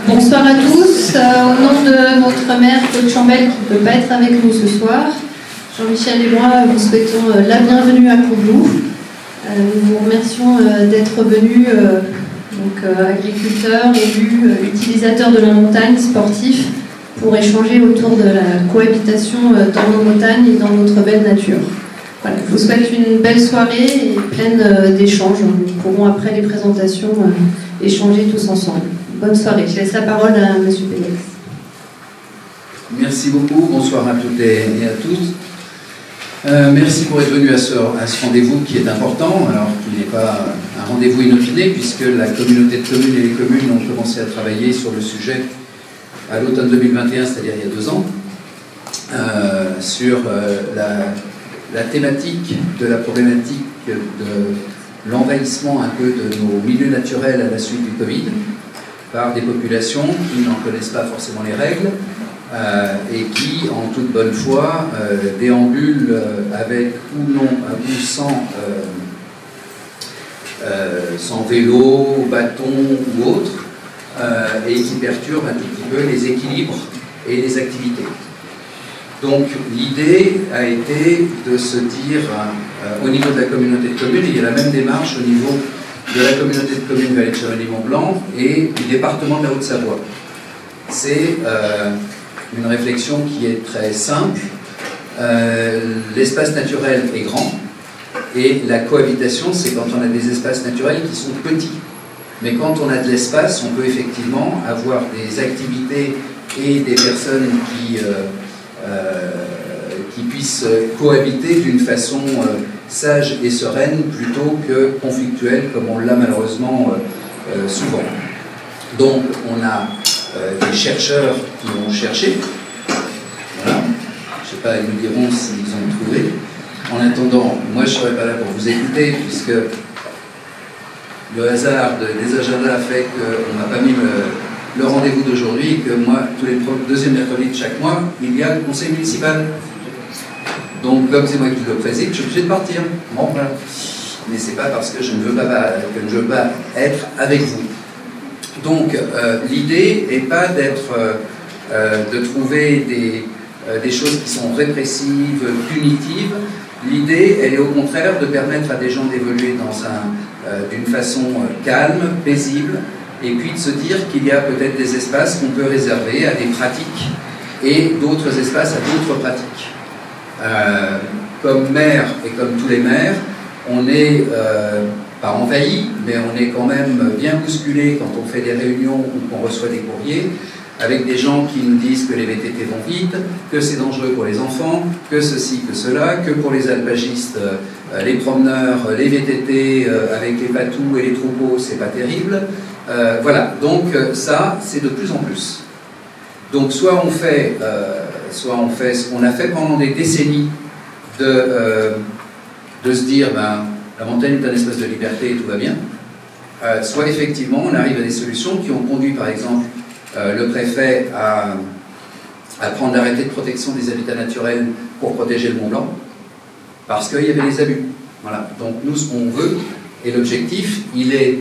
Bonsoir à tous. Au nom de notre maire Claude Chambel qui ne peut pas être avec nous ce soir, Jean-Michel et moi vous souhaitons la bienvenue à Combloux. Nous vous remercions d'être venus, agriculteurs, élus, utilisateurs de la montagne, sportifs, pour échanger autour de la cohabitation dans nos montagnes et dans notre belle nature. Voilà, je vous souhaite une belle soirée et pleine d'échanges. Nous pourrons après les présentations échanger tous ensemble. Bonne soirée. Je laisse la parole à M. Pélex. Merci beaucoup. Bonsoir à toutes et à tous. Merci pour être venu à ce rendez-vous qui est important, alors qui n'est pas un rendez-vous inopiné, puisque la communauté de communes et les communes ont commencé à travailler sur le sujet à l'automne 2021, c'est-à-dire il y a 2 ans, sur la thématique de la problématique de l'envahissement un peu de nos milieux naturels à la suite du Covid, par des populations qui n'en connaissent pas forcément les règles et qui, en toute bonne foi, déambulent avec ou non, ou sans vélo, bâton ou autre, et qui perturbent un tout petit peu les équilibres et les activités. Donc l'idée a été de se dire, au niveau de la communauté de communes, il y a la même démarche au niveau de la communauté de communes Vallée de Chamonix-Mont-Blanc et du département de la Haute-Savoie. C'est une réflexion qui est très simple. L'espace naturel est grand et la cohabitation, c'est quand on a des espaces naturels qui sont petits. Mais quand on a de l'espace, on peut effectivement avoir des activités et des personnes qui puissent cohabiter d'une façon sage et sereine plutôt que conflictuelle comme on l'a malheureusement souvent. Donc on a des chercheurs qui ont cherché, voilà. Je ne sais pas, ils nous diront s'ils ont trouvé. En attendant, moi je ne serai pas là pour vous écouter puisque le hasard des agendas fait qu'on n'a pas mis le rendez-vous d'aujourd'hui et que moi, tous les deuxièmes mercredis de chaque mois, il y a le conseil municipal. Donc, comme c'est moi qui le préside, je suis obligé de partir. Bon, voilà. Mais c'est pas parce que je ne veux pas être avec vous. Donc, l'idée n'est pas de trouver des choses qui sont répressives, punitives. L'idée, elle est au contraire de permettre à des gens d'évoluer d'une façon calme, paisible, et puis de se dire qu'il y a peut-être des espaces qu'on peut réserver à des pratiques et d'autres espaces à d'autres pratiques. Comme maire et comme tous les maires, on n'est pas envahi, mais on est quand même bien bousculé quand on fait des réunions ou qu'on reçoit des courriers avec des gens qui nous disent que les VTT vont vite, que c'est dangereux pour les enfants, que ceci, que cela, que pour les alpagistes, les promeneurs, les VTT avec les patous et les troupeaux, c'est pas terrible. Voilà, donc ça, c'est de plus en plus. Donc soit on fait ce qu'on a fait pendant des décennies de se dire la montagne est un espace de liberté et tout va bien, soit effectivement on arrive à des solutions qui ont conduit par exemple le préfet à prendre l'arrêté de protection des habitats naturels pour protéger le Mont-Blanc parce qu'il y avait des abus. Voilà. Donc nous ce qu'on veut et l'objectif il est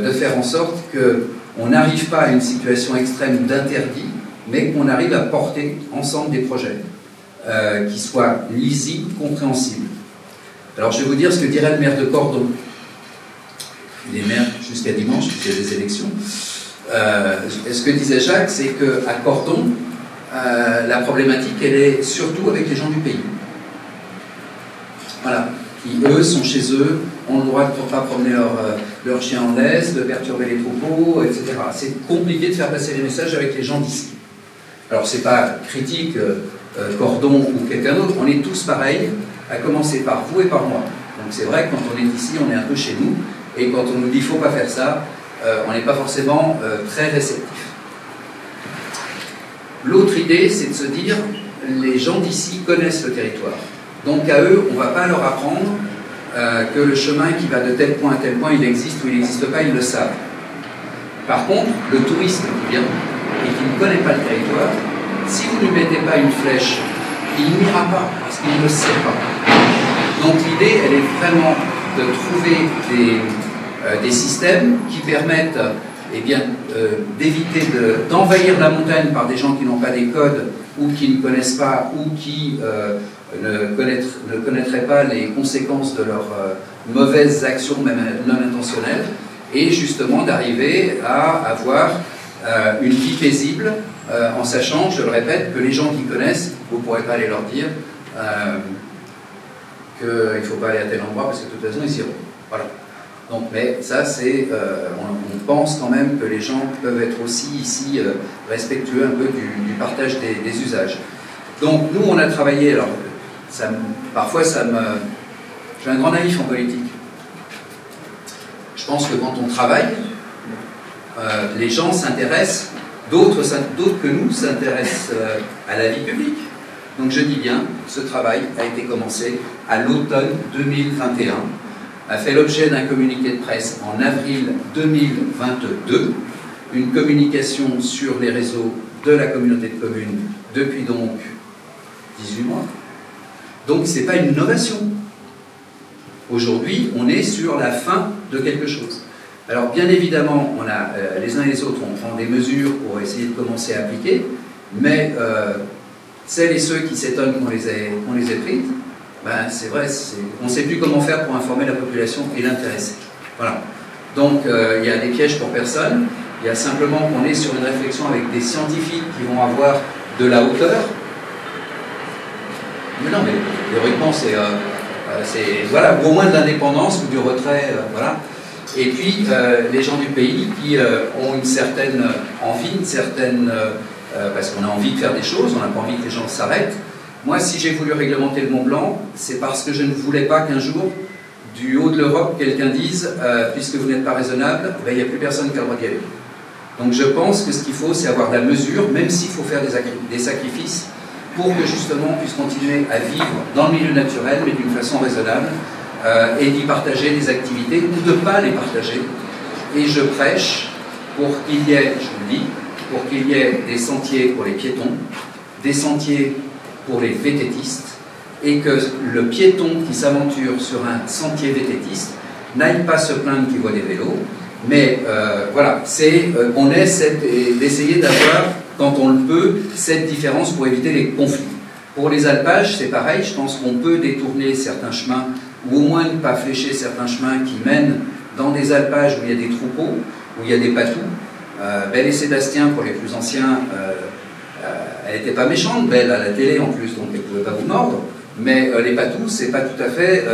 de faire en sorte qu'on n'arrive pas à une situation extrême d'interdit, mais qu'on arrive à porter ensemble des projets qui soient lisibles, compréhensibles. Alors je vais vous dire ce que dirait le maire de Cordon. Il est maire jusqu'à dimanche, puisqu'il y a des élections. Ce que disait Jacques, c'est qu'à Cordon, la problématique, elle est surtout avec les gens du pays. Voilà. Qui, eux, sont chez eux, ont le droit de ne pas promener leur chien en laisse, de perturber les troupeaux, etc. C'est compliqué de faire passer les messages avec les gens d'ici. Alors, c'est pas critique, Cordon ou quelqu'un d'autre, on est tous pareils, à commencer par vous et par moi. Donc c'est vrai que quand on est ici, on est un peu chez nous, et quand on nous dit « il ne faut pas faire ça », on n'est pas forcément très réceptif. L'autre idée, c'est de se dire « les gens d'ici connaissent le territoire ». Donc à eux, on ne va pas leur apprendre que le chemin qui va de tel point à tel point, il existe ou il n'existe pas, ils le savent. Par contre, le touriste qui vient et qui ne connaît pas le territoire, si vous ne lui mettez pas une flèche, il n'ira pas, parce qu'il ne sait pas. Donc l'idée, elle est vraiment de trouver des systèmes qui permettent d'éviter d'envahir la montagne par des gens qui n'ont pas des codes ou qui ne connaissent pas ou qui ne connaîtraient pas les conséquences de leurs mauvaises actions, même non intentionnelles, et justement d'arriver à avoir une vie paisible, en sachant, je le répète, que les gens qui connaissent, vous ne pourrez pas aller leur dire qu'il ne faut pas aller à tel endroit parce que de toute façon ils iront. Voilà. Donc, mais ça, c'est, on pense quand même que les gens peuvent être aussi ici respectueux un peu du partage des usages. Donc nous, on a travaillé, alors parfois je suis un grand naïf en politique. Je pense que quand on travaille, les gens s'intéressent, d'autres que nous s'intéressent à la vie publique. Donc je dis bien, ce travail a été commencé à l'automne 2021, a fait l'objet d'un communiqué de presse en avril 2022, une communication sur les réseaux de la communauté de communes depuis donc 18 mois. Donc ce n'est pas une innovation. Aujourd'hui, on est sur la fin de quelque chose. Alors bien évidemment, on a, les uns et les autres, on prend des mesures pour essayer de commencer à appliquer, mais celles et ceux qui s'étonnent qu'on les ait prises, ben, c'est vrai, on ne sait plus comment faire pour informer la population et l'intéresser. Voilà. Donc il y a des pièges pour personne, il y a simplement qu'on est sur une réflexion avec des scientifiques qui vont avoir de la hauteur. Mais non, mais théoriquement, c'est voilà, ou au moins de l'indépendance ou du retrait, voilà. Et puis les gens du pays qui ont une certaine envie, parce qu'on a envie de faire des choses, on n'a pas envie que les gens s'arrêtent. Moi, si j'ai voulu réglementer le Mont Blanc, c'est parce que je ne voulais pas qu'un jour, du haut de l'Europe, quelqu'un dise puisque vous n'êtes pas raisonnable, ben, il n'y a plus personne qui a le droit d'y aller. Donc je pense que ce qu'il faut, c'est avoir la mesure, même s'il faut faire des sacrifices, pour que justement on puisse continuer à vivre dans le milieu naturel, mais d'une façon raisonnable, et d'y partager des activités, ou de ne pas les partager. Et je prêche pour qu'il y ait, je vous le dis, pour qu'il y ait des sentiers pour les piétons, des sentiers pour les vététistes, et que le piéton qui s'aventure sur un sentier vététiste n'aille pas se plaindre qu'il voit des vélos, mais voilà, on essaie d'essayer d'avoir, quand on le peut, cette différence pour éviter les conflits. Pour les alpages, c'est pareil, je pense qu'on peut détourner certains chemins, ou au moins ne pas flécher certains chemins qui mènent dans des alpages où il y a des troupeaux, où il y a des patous. Belle et Sébastien, pour les plus anciens, elle n'était pas méchante, Belle à la télé en plus, donc elle ne pouvait pas vous mordre. Mais les patous, c'est pas tout à fait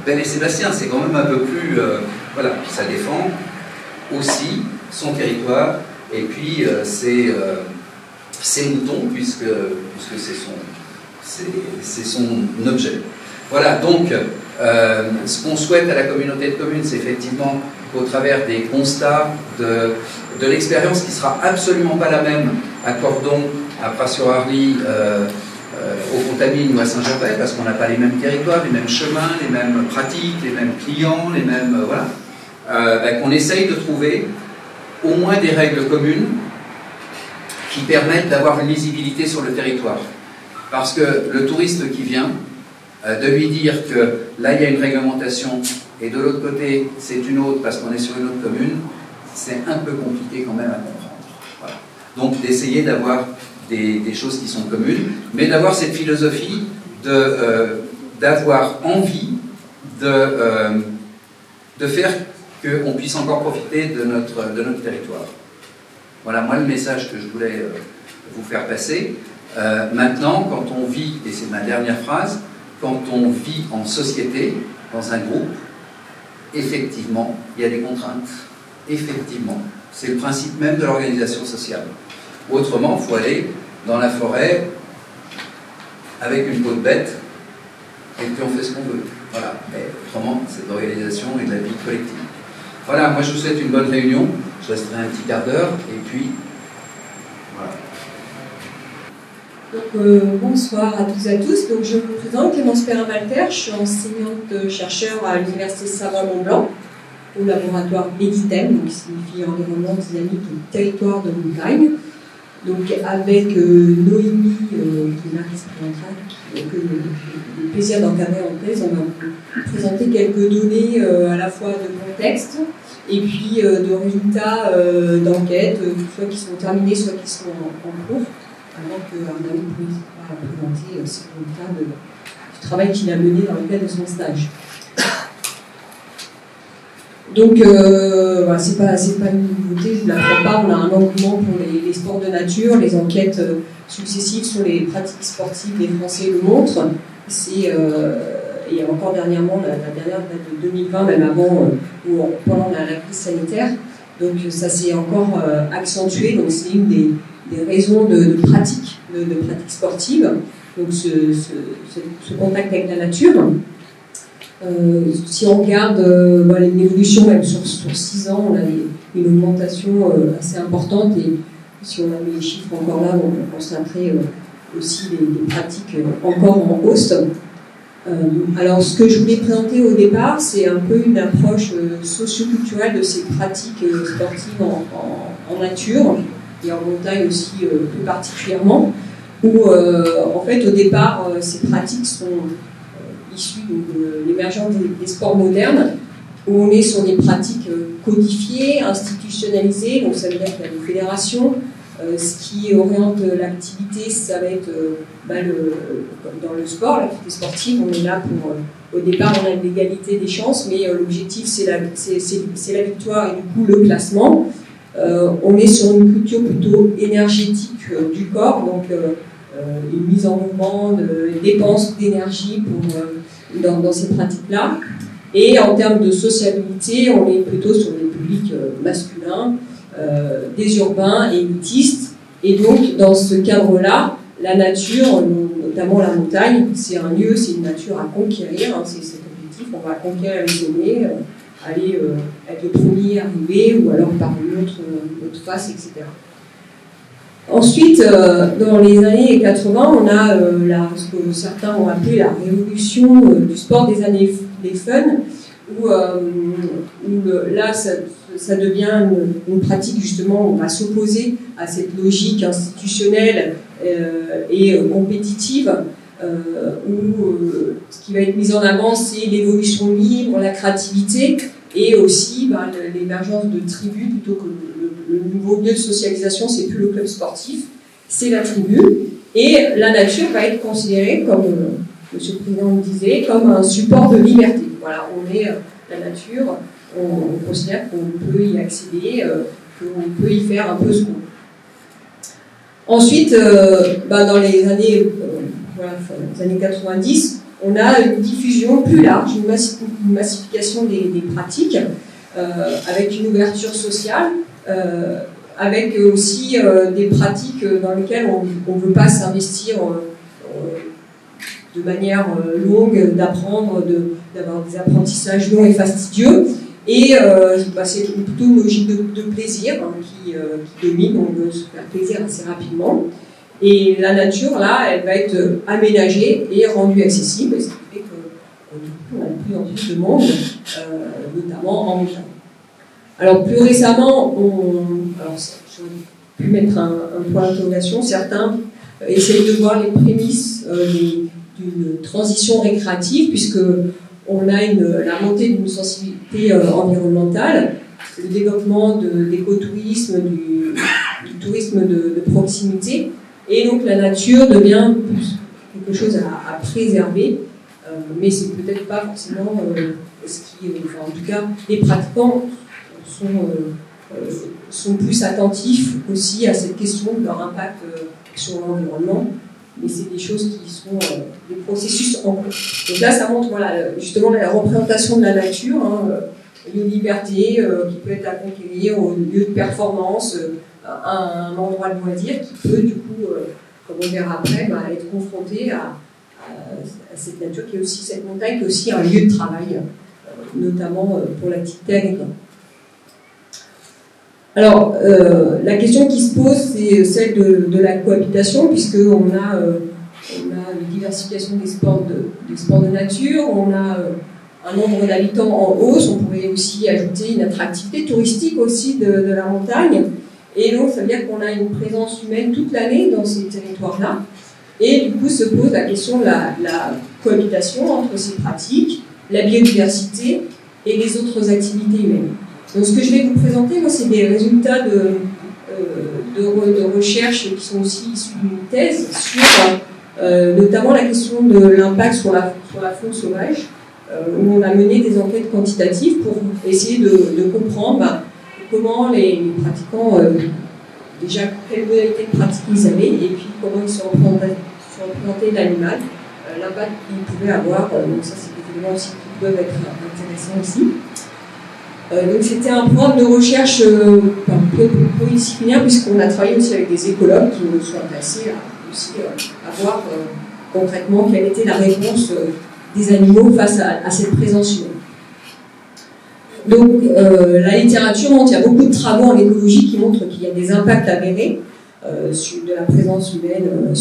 Belle et Sébastien, c'est quand même un peu plus... voilà, puis ça défend aussi son territoire, et puis ses moutons, puisque c'est son objet. Voilà, donc, ce qu'on souhaite à la communauté de communes, c'est effectivement qu'au travers des constats, de l'expérience qui ne sera absolument pas la même à Cordon, à Pras-sur-Arly, au Contamine ou à Saint-Gervais, parce qu'on n'a pas les mêmes territoires, les mêmes chemins, les mêmes pratiques, les mêmes clients, les mêmes... voilà. Qu'on essaye de trouver au moins des règles communes qui permettent d'avoir une lisibilité sur le territoire. Parce que le touriste qui vient, de lui dire que là il y a une réglementation et de l'autre côté c'est une autre parce qu'on est sur une autre commune, c'est un peu compliqué quand même à comprendre. Voilà. Donc d'essayer d'avoir des choses qui sont communes, mais d'avoir cette philosophie d'avoir envie de faire qu'on puisse encore profiter de notre territoire. Voilà, moi le message que je voulais vous faire passer. Maintenant, quand on vit, et c'est ma dernière phrase, quand on vit en société, dans un groupe, effectivement, il y a des contraintes. Effectivement. C'est le principe même de l'organisation sociale. Autrement, il faut aller dans la forêt avec une peau de bête, et puis on fait ce qu'on veut. Voilà. Mais autrement, c'est de l'organisation et de la vie collective. Voilà, moi je vous souhaite une bonne réunion. Je resterai un petit quart d'heure, et puis voilà. Donc, bonsoir à toutes et à tous. Donc, je me présente, Clémence Perrin-Malter, je suis enseignante-chercheur à l'Université Savoie-Mont-Blanc, au laboratoire EDITEM, donc qui signifie Environnement Dynamique et Territoire de Montagne. Donc, avec Noémie, qui est là, qui se présentera, qui a le plaisir d'encadrer en thèse, on va vous présenter quelques données à la fois de contexte, et puis de résultats d'enquête, soit qui sont terminés, soit qui sont en cours, avant qu'Arnaud puisse présenter ses résultats du travail qu'il a mené dans le cadre de son stage. Donc, c'est pas une nouveauté, je ne l'apprends pas. On a un engouement pour les sports de nature. Les enquêtes successives sur les pratiques sportives des Français le montrent. Et encore dernièrement, la dernière date de 2020, même avant, pendant la crise sanitaire. Donc, ça s'est encore accentué. Donc, c'est une des raisons de pratique sportive. Donc, ce contact avec la nature. Si on regarde l'évolution, même sur 6 ans, on a une augmentation assez importante, et si on a les chiffres encore là, on constaterait aussi les pratiques encore en hausse. Alors, ce que je voulais présenter au départ, c'est un peu une approche socio-culturelle de ces pratiques sportives en nature, et en montagne aussi plus particulièrement, où en fait au départ ces pratiques sont issues de l'émergence des sports modernes, où on est sur des pratiques codifiées, institutionnalisées, donc ça veut dire qu'il y a des fédérations. Ce qui oriente l'activité, ça va être dans le sport, l'activité sportive, on est là pour, au départ on a une égalité des chances, mais l'objectif c'est la victoire et du coup le classement. On est sur une culture plutôt énergétique du corps, donc une mise en mouvement, dépenses d'énergie dans ces pratiques-là. Et en termes de sociabilité, on est plutôt sur des publics masculins, des urbains et élitistes. Et donc, dans ce cadre-là, la nature, notamment la montagne, c'est un lieu, c'est une nature à conquérir, hein, c'est cet objectif, on va conquérir les sommets, aller être le premier arrivé, ou alors par une autre face, etc. Ensuite, dans les années 80, on a ce que certains ont appelé la révolution du sport des années des fun, où là, ça devient une pratique justement où on va s'opposer à cette logique institutionnelle et compétitive, où ce qui va être mis en avant, c'est l'évolution libre, la créativité, et aussi l'émergence de tribus, plutôt que le nouveau lieu de socialisation, c'est plus le club sportif, c'est la tribu, et la nature va être considérée, comme Monsieur le Président le disait, comme un support de liberté. Voilà, on est la nature, on considère qu'on peut y accéder, qu'on peut y faire un peu ce qu'on veut. Ensuite, dans les années 90, on a une diffusion plus large, une massification des pratiques, avec une ouverture sociale, avec aussi des pratiques dans lesquelles on ne veut pas s'investir de manière longue, d'apprendre, d'avoir des apprentissages longs et fastidieux. Et c'est plutôt une logique de plaisir qui domine, on veut se faire plaisir assez rapidement. Et la nature, là, elle va être aménagée et rendue accessible, ce qui fait qu'on a de plus en plus de monde, notamment en montagne. Alors plus récemment, j'aurais pu mettre un point d'interrogation, certains essayent de voir les prémices d'une transition récréative, puisque on a la montée d'une sensibilité environnementale, le développement de l'écotourisme, du tourisme de proximité, et donc la nature devient plus quelque chose à préserver, mais c'est peut-être pas forcément en tout cas, les pratiquants sont plus attentifs aussi à cette question de leur impact sur l'environnement. Mais c'est des choses qui sont des processus en cours. Donc là, ça montre justement la représentation de la nature, une liberté qui peut être à conquérir au lieu de performance, un endroit de loisir qui peut, du coup, comme on verra après, être confronté à cette nature qui est aussi, cette montagne qui est aussi un lieu de travail, notamment pour l'activité agricole. Alors, la question qui se pose, c'est celle de la cohabitation, puisqu'on a une diversification des sports de nature, on a un nombre d'habitants en hausse, on pourrait aussi ajouter une attractivité touristique aussi de la montagne, et donc ça veut dire qu'on a une présence humaine toute l'année dans ces territoires-là, et du coup se pose la question de la cohabitation entre ces pratiques, la biodiversité et les autres activités humaines. Donc ce que je vais vous présenter, moi, c'est des résultats de recherche qui sont aussi issus d'une thèse sur notamment la question de l'impact sur la faune sauvage, où on a mené des enquêtes quantitatives pour essayer de comprendre comment les pratiquants, déjà quelles modalités de pratique ils avaient, et puis comment ils se représentaient de l'animal, l'impact qu'ils pouvaient avoir. Donc ça, c'est des éléments aussi qui peuvent être intéressants aussi. Donc c'était un programme de recherche pluridisciplinaire, puisqu'on a travaillé aussi avec des écologues qui nous sont intéressés à voir concrètement quelle était la réponse des animaux face à cette présence humaine. Donc la littérature montre, il y a beaucoup de travaux en écologie qui montrent qu'il y a des impacts avérés de la présence humaine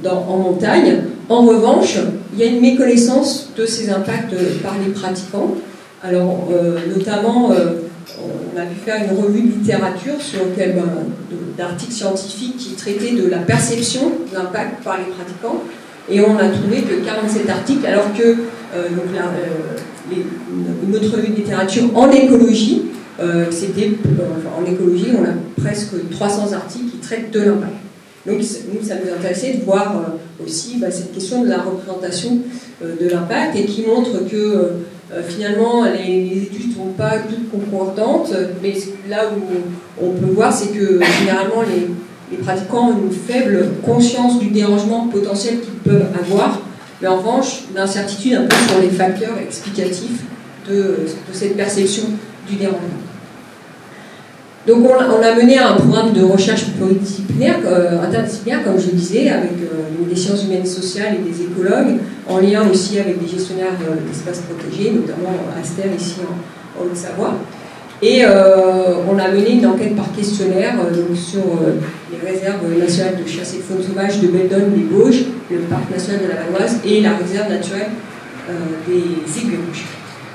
en montagne. En revanche, il y a une méconnaissance de ces impacts par les pratiquants. Alors, notamment, on a pu faire une revue de littérature sur d'articles scientifiques qui traitaient de la perception de l'impact par les pratiquants, et on a trouvé que 47 articles, alors que une autre revue de littérature en écologie, en écologie, on a presque 300 articles qui traitent de l'impact. Donc, nous, ça nous intéressait de voir aussi cette question de la représentation de l'impact, et qui montre que finalement, les études ne sont pas toutes concordantes, mais là où on peut voir, c'est que généralement, les pratiquants ont une faible conscience du dérangement potentiel qu'ils peuvent avoir, mais en revanche, une incertitude un peu sur les facteurs explicatifs de cette perception du dérangement. Donc on a mené un programme de recherche pluridisciplinaire, interdisciplinaire, comme je le disais, avec des sciences humaines et sociales et des écologues, en lien aussi avec des gestionnaires d'espaces protégés, notamment Aster ici en Haute-Savoie. Et on a mené une enquête par questionnaire sur les réserves nationales de chasse et de faune sauvage de Beldon-les-Bauges, le parc national de la Vanoise et la réserve naturelle des Aiguilles Rouges,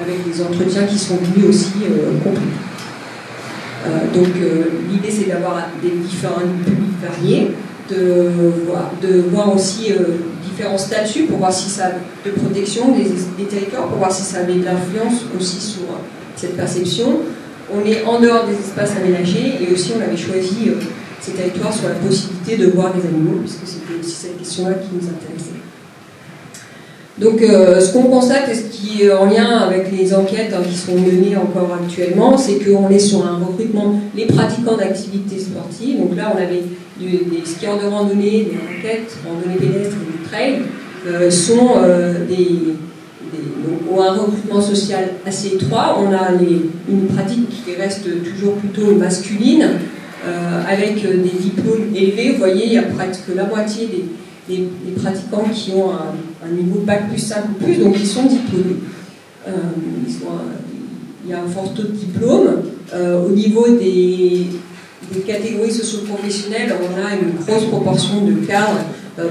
avec des entretiens qui sont venus aussi complets. Donc l'idée, c'est d'avoir des différents publics variés, de voir aussi différents statuts pour voir si ça a de protection des territoires, pour voir si ça avait de l'influence aussi sur cette perception. On est en dehors des espaces aménagés, et aussi on avait choisi ces territoires sur la possibilité de voir les animaux, puisque c'était aussi cette question-là qui nous intéressait. Donc ce qu'on constate, et ce qui est en lien avec les enquêtes qui sont menées encore actuellement, c'est qu'on est sur un recrutement, les pratiquants d'activités sportives. Donc là, on avait des skieurs de randonnée, des raquettes, randonnée pédestre et du trail, ont un recrutement social assez étroit. On a une pratique qui reste toujours plutôt masculine, avec des diplômes élevés. Vous voyez, il y a presque la moitié des pratiquants qui ont un niveau Bac plus 5 ou plus, donc ils sont diplômés. Il y a un fort taux de diplôme. Au niveau des catégories socio-professionnelles, on a une grosse proportion de cadres,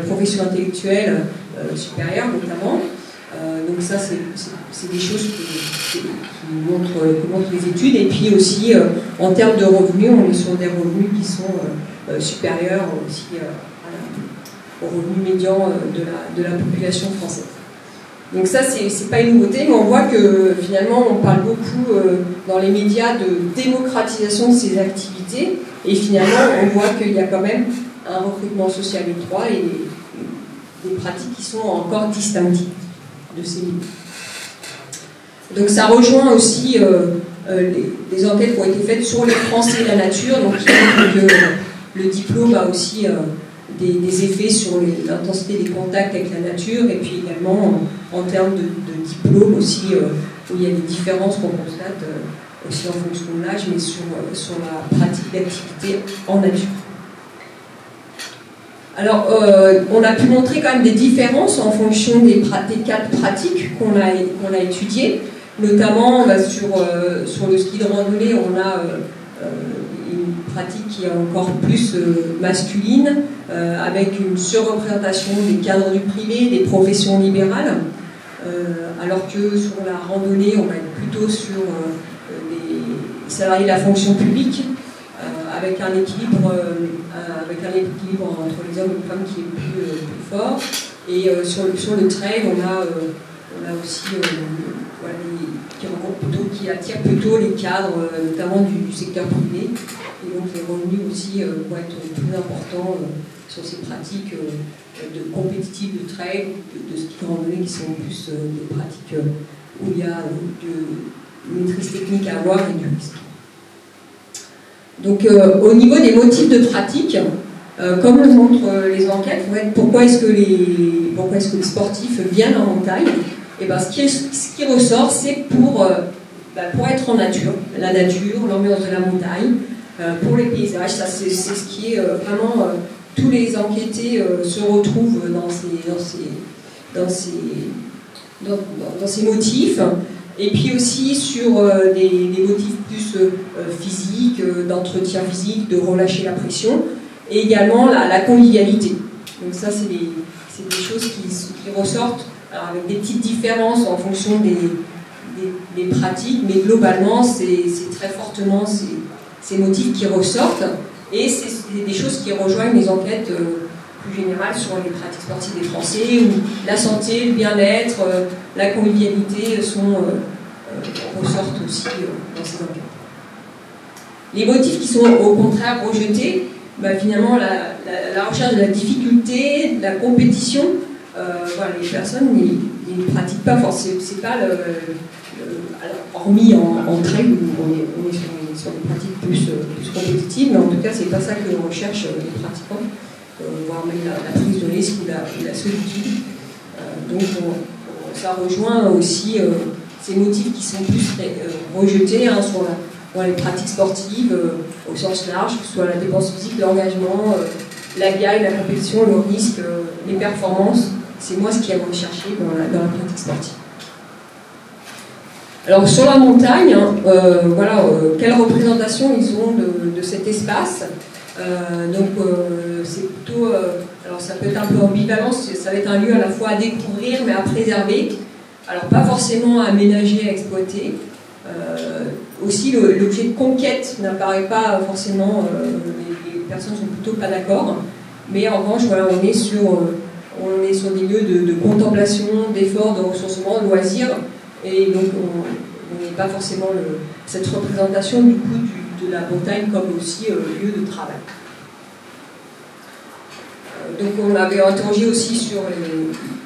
professions intellectuelles supérieures notamment. Donc ça, c'est des choses qui montrent les études. Et puis aussi, en termes de revenus, on est sur des revenus qui sont supérieurs aussi au revenu médian de la population française. Donc ça, c'est pas une nouveauté, mais on voit que finalement, on parle beaucoup dans les médias de démocratisation de ces activités, et finalement, on voit qu'il y a quand même un recrutement social étroit et des pratiques qui sont encore distinctives de ces milieux. Donc ça rejoint aussi les enquêtes qui ont été faites sur les Français et la nature, donc qui montrent que le diplôme a aussi des effets sur l'intensité des contacts avec la nature, et puis également en termes de diplôme aussi, où il y a des différences qu'on constate aussi en fonction de l'âge, mais sur la pratique d'activité en nature. Alors, on a pu montrer quand même des différences en fonction des cas de pratique qu'on a étudiés, notamment sur le ski de randonnée, on a une pratique qui est encore plus masculine, avec une surreprésentation des cadres du privé, des professions libérales, alors que sur la randonnée, on va être plutôt sur les salariés de la fonction publique, avec un équilibre entre les hommes et les femmes qui est plus fort. Et sur le trail, on a aussi qui attire plutôt les cadres, notamment du secteur privé. Et donc les revenus aussi vont être plus importants sur ces pratiques de compétitives, de trail, de ski de randonnée, qui sont plus des pratiques où il y a une maîtrise technique à avoir et du risque. Donc au niveau des motifs de pratique, comme le montrent les enquêtes, pourquoi est-ce que les sportifs viennent en montagne? Et ben, ce qui ressort, c'est pour être en nature, la nature, l'ambiance de la montagne, pour les paysages. Ça, c'est ce qui est vraiment tous les enquêtés se retrouvent dans ces motifs. Et puis aussi sur des motifs plus physiques, d'entretien physique, de relâcher la pression, et également la convivialité. Donc ça, c'est des choses qui ressortent, alors avec des petites différences en fonction des pratiques, mais globalement, c'est très fortement ces motifs qui ressortent, et c'est des choses qui rejoignent les enquêtes plus générales sur les pratiques sportives des Français, où la santé, le bien-être, la convivialité ressortent aussi dans ces enquêtes. Les motifs qui sont au contraire rejetés, finalement la recherche de la difficulté, de la compétition, les personnes ne pratiquent pas forcément. C'est pas alors, hormis en trail où on est sur des pratiques plus compétitives, mais en tout cas c'est pas ça que recherchent les pratiquants, voire même la prise de risque ou la solitude. Donc ça rejoint aussi ces motifs qui sont plus rejetés dans les pratiques sportives au sens large, que ce soit la dépense physique, l'engagement, la gagne, la compétition, le risque, les performances. C'est moi ce qui aime rechercher dans la pratique sportive. Alors sur la montagne, quelle représentation ils ont de cet espace? C'est plutôt, alors ça peut être un peu ambivalent, ça va être un lieu à la fois à découvrir mais à préserver. Alors pas forcément à aménager, à exploiter. Aussi l'objet de conquête n'apparaît pas forcément, les personnes sont plutôt pas d'accord, mais en revanche on est sur des lieux de contemplation, d'effort, de ressourcement, de loisirs, et donc on n'est pas forcément cette représentation du coup de la montagne comme aussi lieu de travail. Donc on avait interrogé aussi sur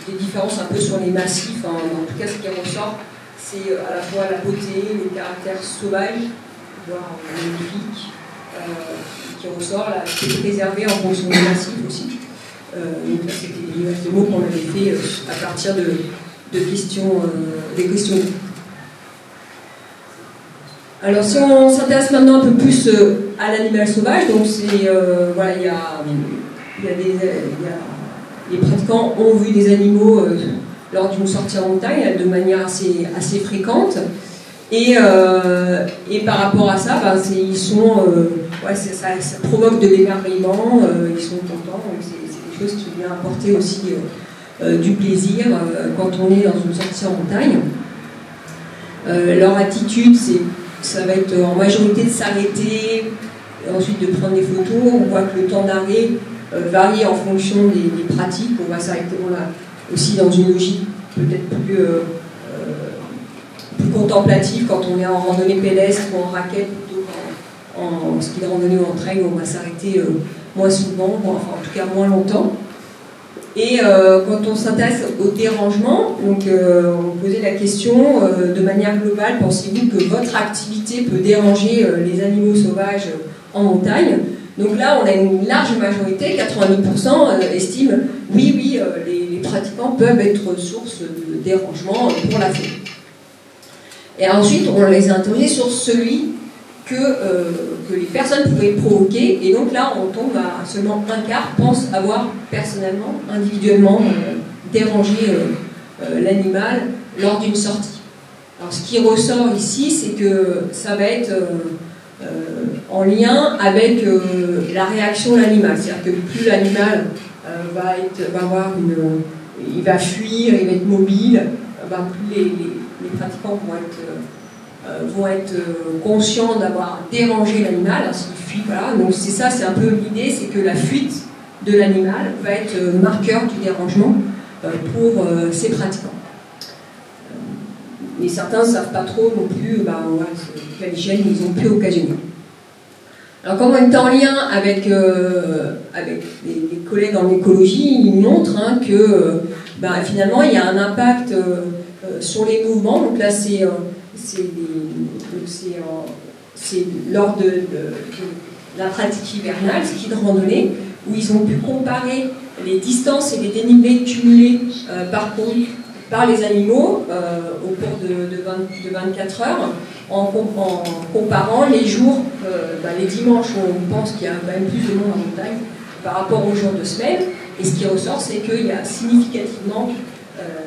les différences un peu sur les massifs, en tout cas ce qui ressort, c'est à la fois la beauté, le caractère sauvage, voire magnifique, qui ressort, là, qui est préservé en fonction des massifs aussi. Donc là, c'était des mots qu'on avait fait à partir des questions. Alors si on s'intéresse maintenant un peu plus à l'animal sauvage, donc les pratiquants ont vu des animaux lors d'une sortie en montagne de manière assez fréquente, et par rapport à ça, ils sont, ça provoque de l'émerveillement, ils sont contents, donc c'est des choses qui viennent apporter aussi du plaisir quand on est dans une sortie en montagne. Leur attitude, ça va être en majorité de s'arrêter, ensuite de prendre des photos. On voit que le temps d'arrêt varie en fonction des pratiques. On va s'arrêter aussi dans une logique peut-être plus contemplative quand on est en randonnée pédestre ou en raquette, plutôt qu'en ski de randonnée ou en trail, où on va s'arrêter moins souvent, en tout cas moins longtemps. Et quand on s'intéresse au dérangement, donc on posait la question de manière globale, pensez-vous que votre activité peut déranger les animaux sauvages en montagne? Donc là, on a une large majorité, 90% estiment oui, les pratiquants peuvent être source de dérangement pour la faune. Et ensuite, on les a interrogés sur celui que les personnes pouvaient provoquer, et donc là on tombe à seulement un quart pense avoir personnellement, individuellement dérangé l'animal lors d'une sortie. Alors ce qui ressort ici, c'est que ça va être en lien avec la réaction de l'animal, c'est-à-dire que plus l'animal il va fuir, il va être mobile, plus les pratiquants vont être conscients d'avoir dérangé l'animal, s'il fuit, voilà. Donc c'est ça, c'est un peu l'idée, c'est que la fuite de l'animal va être marqueur du dérangement pour ces pratiquants. mais certains ne savent pas trop non plus quelle hygiène ils ont pu occasionner. Alors, comme on est en lien avec des collègues en écologie, ils montrent que finalement il y a un impact sur les mouvements. Donc là, c'est lors de la pratique hivernale, ski de randonnée, où ils ont pu comparer les distances et les dénivelés cumulés parcourus par les animaux au cours de 24 heures, en comparant les jours, les dimanches où on pense qu'il y a quand même plus de monde en montagne par rapport aux jours de semaine. Et ce qui ressort, c'est qu'il y a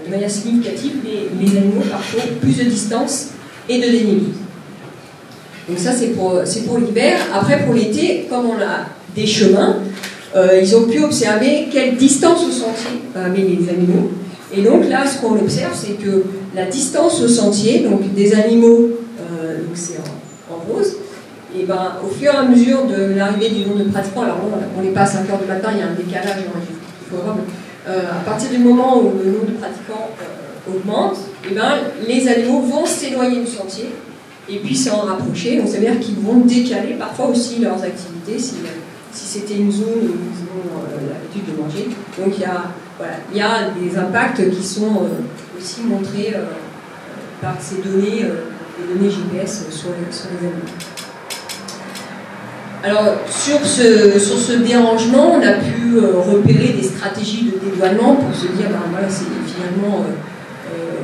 de manière significative, les animaux parcourent plus de distance et de dénivelé. Donc ça, c'est pour l'hiver. Après, pour l'été, comme on a des chemins, ils ont pu observer quelle distance au sentier avaient les animaux. Et donc là, ce qu'on observe, c'est que la distance au sentier, donc des animaux, donc c'est en rose, et au fur et à mesure de l'arrivée du nombre de pratiquants, alors on n'est pas à 5 h du matin, il y a un décalage, à partir du moment où le nombre de pratiquants augmente, les animaux vont s'éloigner du sentier et puis s'en rapprocher. Donc ça veut dire qu'ils vont décaler parfois aussi leurs activités si c'était une zone où ils ont l'habitude de manger. Donc il y a des impacts qui sont aussi montrés par ces données, les données GPS sur les animaux. Alors, sur ce dérangement, on a pu repérer des stratégies de dédouanement pour se dire, c'est finalement,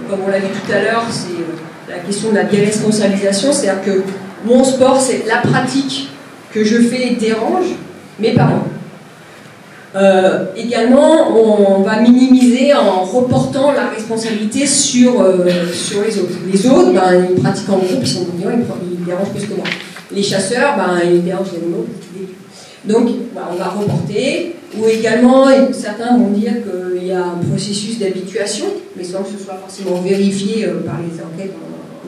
comme on l'a vu tout à l'heure, c'est la question de la déresponsabilisation, c'est-à-dire que mon sport, c'est la pratique que je fais dérange mes parents. Également, on va minimiser en reportant la responsabilité sur les autres. Les autres, ils pratiquent en groupe, ils sont mignons, ils dérangent plus que moi. Les chasseurs, ils dérangent les animaux. Donc, on va reporter. Ou également, certains vont dire qu'il y a un processus d'habituation, mais sans que ce soit forcément vérifié par les enquêtes,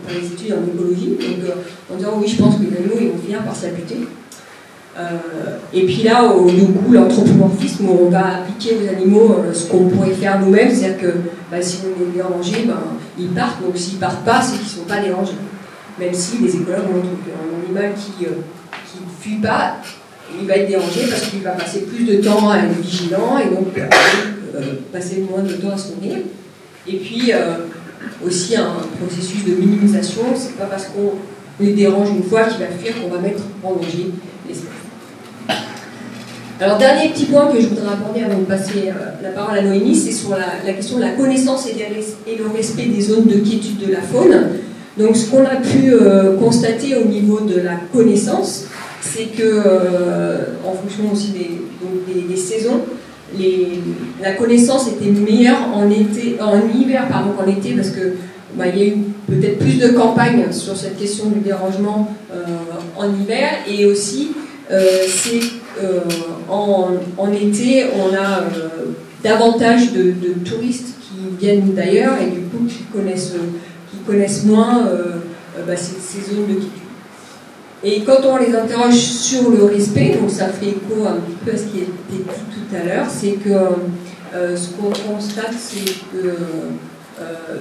par les études en écologie. Donc, en disant oui, je pense que les animaux ils vont finir par s'habituer. Et puis là, du coup, l'anthropomorphisme, où on va appliquer aux animaux ce qu'on pourrait faire nous-mêmes, c'est-à-dire que si on est dérangé, ils partent. Donc, s'ils ne partent pas, c'est qu'ils ne sont pas dérangés. Même si les écologues montrent qu'un animal qui ne fuit pas, il va être dérangé parce qu'il va passer plus de temps à être vigilant et donc passer moins de temps à se nourrir. Et puis aussi un processus de minimisation, c'est pas parce qu'on les dérange une fois qu'il va fuir qu'on va mettre en danger l'espèce. Alors, dernier petit point que je voudrais aborder avant de passer la parole à Noémie, c'est sur la question de la connaissance et le respect des zones de quiétude de la faune. Donc, ce qu'on a pu constater au niveau de la connaissance, c'est que, en fonction aussi des saisons, la connaissance était meilleure en hiver qu'en été, parce que il y a eu peut-être plus de campagnes sur cette question du dérangement en hiver, et aussi en été, on a davantage de touristes qui viennent d'ailleurs et du coup qui connaissent moins ces zones de quiétude. Et quand on les interroge sur le respect, donc ça fait écho un petit peu à ce qui a été dit tout à l'heure, c'est que ce qu'on constate, c'est que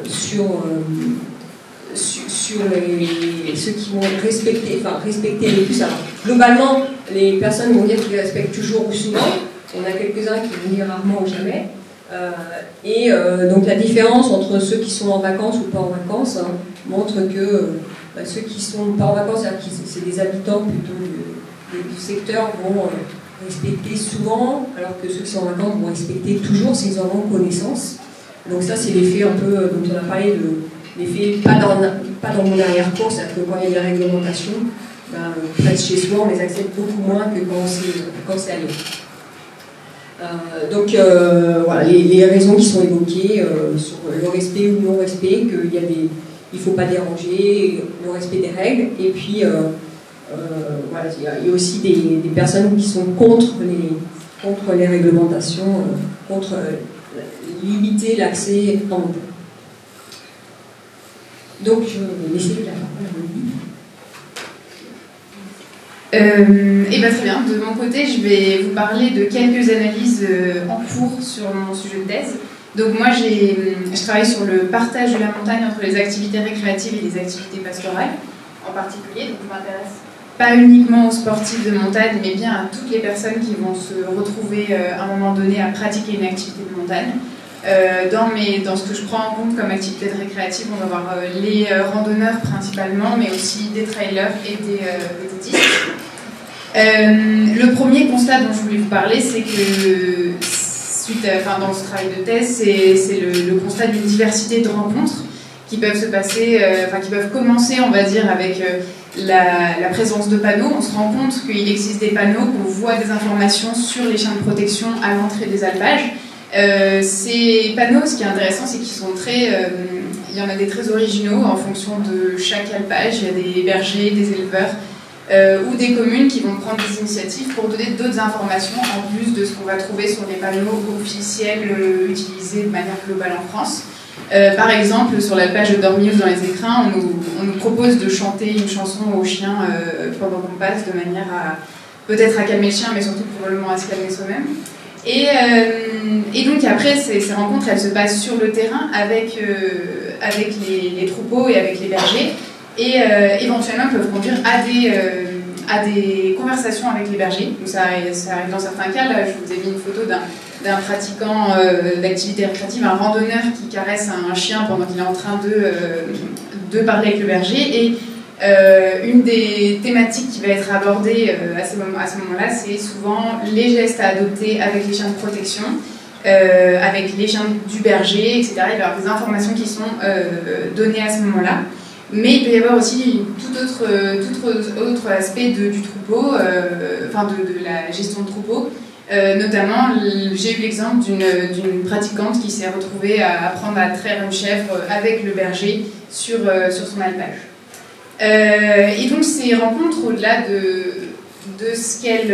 sur ceux qui vont respecter les puces, alors globalement, les personnes vont dire qu'ils les respectent toujours ou souvent. On a quelques-uns qui vont dire rarement ou jamais. Donc la différence entre ceux qui sont en vacances ou pas en vacances montre que ceux qui sont pas en vacances, c'est des habitants plutôt du secteur, vont respecter souvent, alors que ceux qui sont en vacances vont respecter toujours s'ils en ont connaissance. Donc ça, c'est l'effet un peu dont on a parlé, l'effet pas dans mon arrière-cour, c'est-à-dire que quand il y a des réglementations, presque chez soi, on les accepte beaucoup moins que quand c'est ailleurs. Donc voilà, les raisons qui sont évoquées sur le respect ou non-respect, il ne faut pas déranger, le respect des règles, et puis voilà, il y a aussi des personnes qui sont contre les réglementations, contre limiter l'accès en montagne. Donc je vais laisser la parole à Marie. Très bien. De mon côté, je vais vous parler de quelques analyses en cours sur mon sujet de thèse Donc moi, je travaille sur le partage de la montagne entre les activités récréatives et les activités pastorales en particulier. Donc je m'intéresse pas uniquement aux sportifs de montagne, mais bien à toutes les personnes qui vont se retrouver à un moment donné à pratiquer une activité de montagne. Dans ce que je prends en compte comme activité récréative, on va voir les randonneurs principalement, mais aussi des trailers et des vététistes. Le premier constat dont je voulais vous parler, c'est que dans ce travail de thèse, c'est le constat d'une diversité de rencontres qui peuvent se passer, qui peuvent commencer, on va dire, avec la présence de panneaux. On se rend compte qu'il existe des panneaux, qu'on voit des informations sur les chiens de protection à l'entrée des alpages. Ces panneaux, ce qui est intéressant, c'est qu'ils sont il y en a des très originaux en fonction de chaque alpage. Il y a des bergers, des éleveurs ou des communes qui vont prendre des initiatives pour donner d'autres informations en plus de ce qu'on va trouver sur les panneaux officiels utilisés de manière globale en France. Par exemple, sur la page de Dormius dans les écrins, on nous propose de chanter une chanson aux chiens pendant qu'on passe, de manière à peut-être à calmer le chien, mais surtout probablement à se calmer soi-même. Et donc après, ces rencontres, elles se passent sur le terrain avec les troupeaux et avec les bergers, et éventuellement peuvent conduire à des conversations avec les bergers. Donc ça arrive dans certains cas. Là, je vous ai mis une photo d'un pratiquant d'activité récréative, un randonneur qui caresse un chien pendant qu'il est en train de parler avec le berger. Et une des thématiques qui va être abordée à ce moment-là, c'est souvent les gestes à adopter avec les chiens de protection, avec les chiens du berger, etc. Il va y avoir des informations qui sont données à ce moment-là. Mais il peut y avoir aussi tout autre aspect du troupeau, de la gestion de troupeau. Notamment, j'ai eu l'exemple d'une pratiquante qui s'est retrouvée à apprendre à traire une chèvre avec le berger sur son alpage. Et donc ces rencontres, au-delà de ce qu'elles,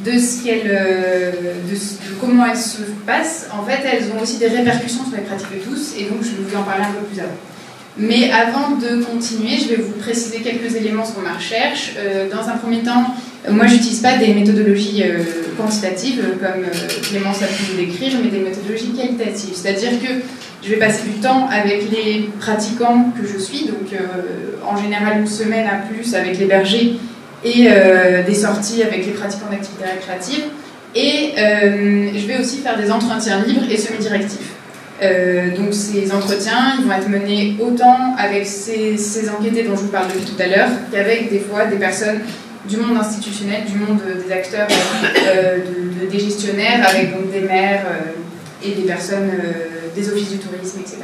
de comment elles se passent, en fait, elles ont aussi des répercussions sur les pratiques de tous, et donc je vais vous en parler un peu plus avant. Mais avant de continuer, je vais vous préciser quelques éléments sur ma recherche. Dans un premier temps, moi, je n'utilise pas des méthodologies quantitatives, comme Clémence a pu vous décrire, mais des méthodologies qualitatives. C'est-à-dire que je vais passer du temps avec les pratiquants que je suis, donc en général une semaine à plus avec les bergers, et des sorties avec les pratiquants d'activités récréatives. Et je vais aussi faire des entretiens libres et semi-directifs. Donc ces entretiens, ils vont être menés autant avec ces enquêtés dont je vous parle depuis tout à l'heure, qu'avec des fois des personnes du monde institutionnel, du monde des acteurs, des gestionnaires, avec donc des maires et des personnes des offices du tourisme, etc.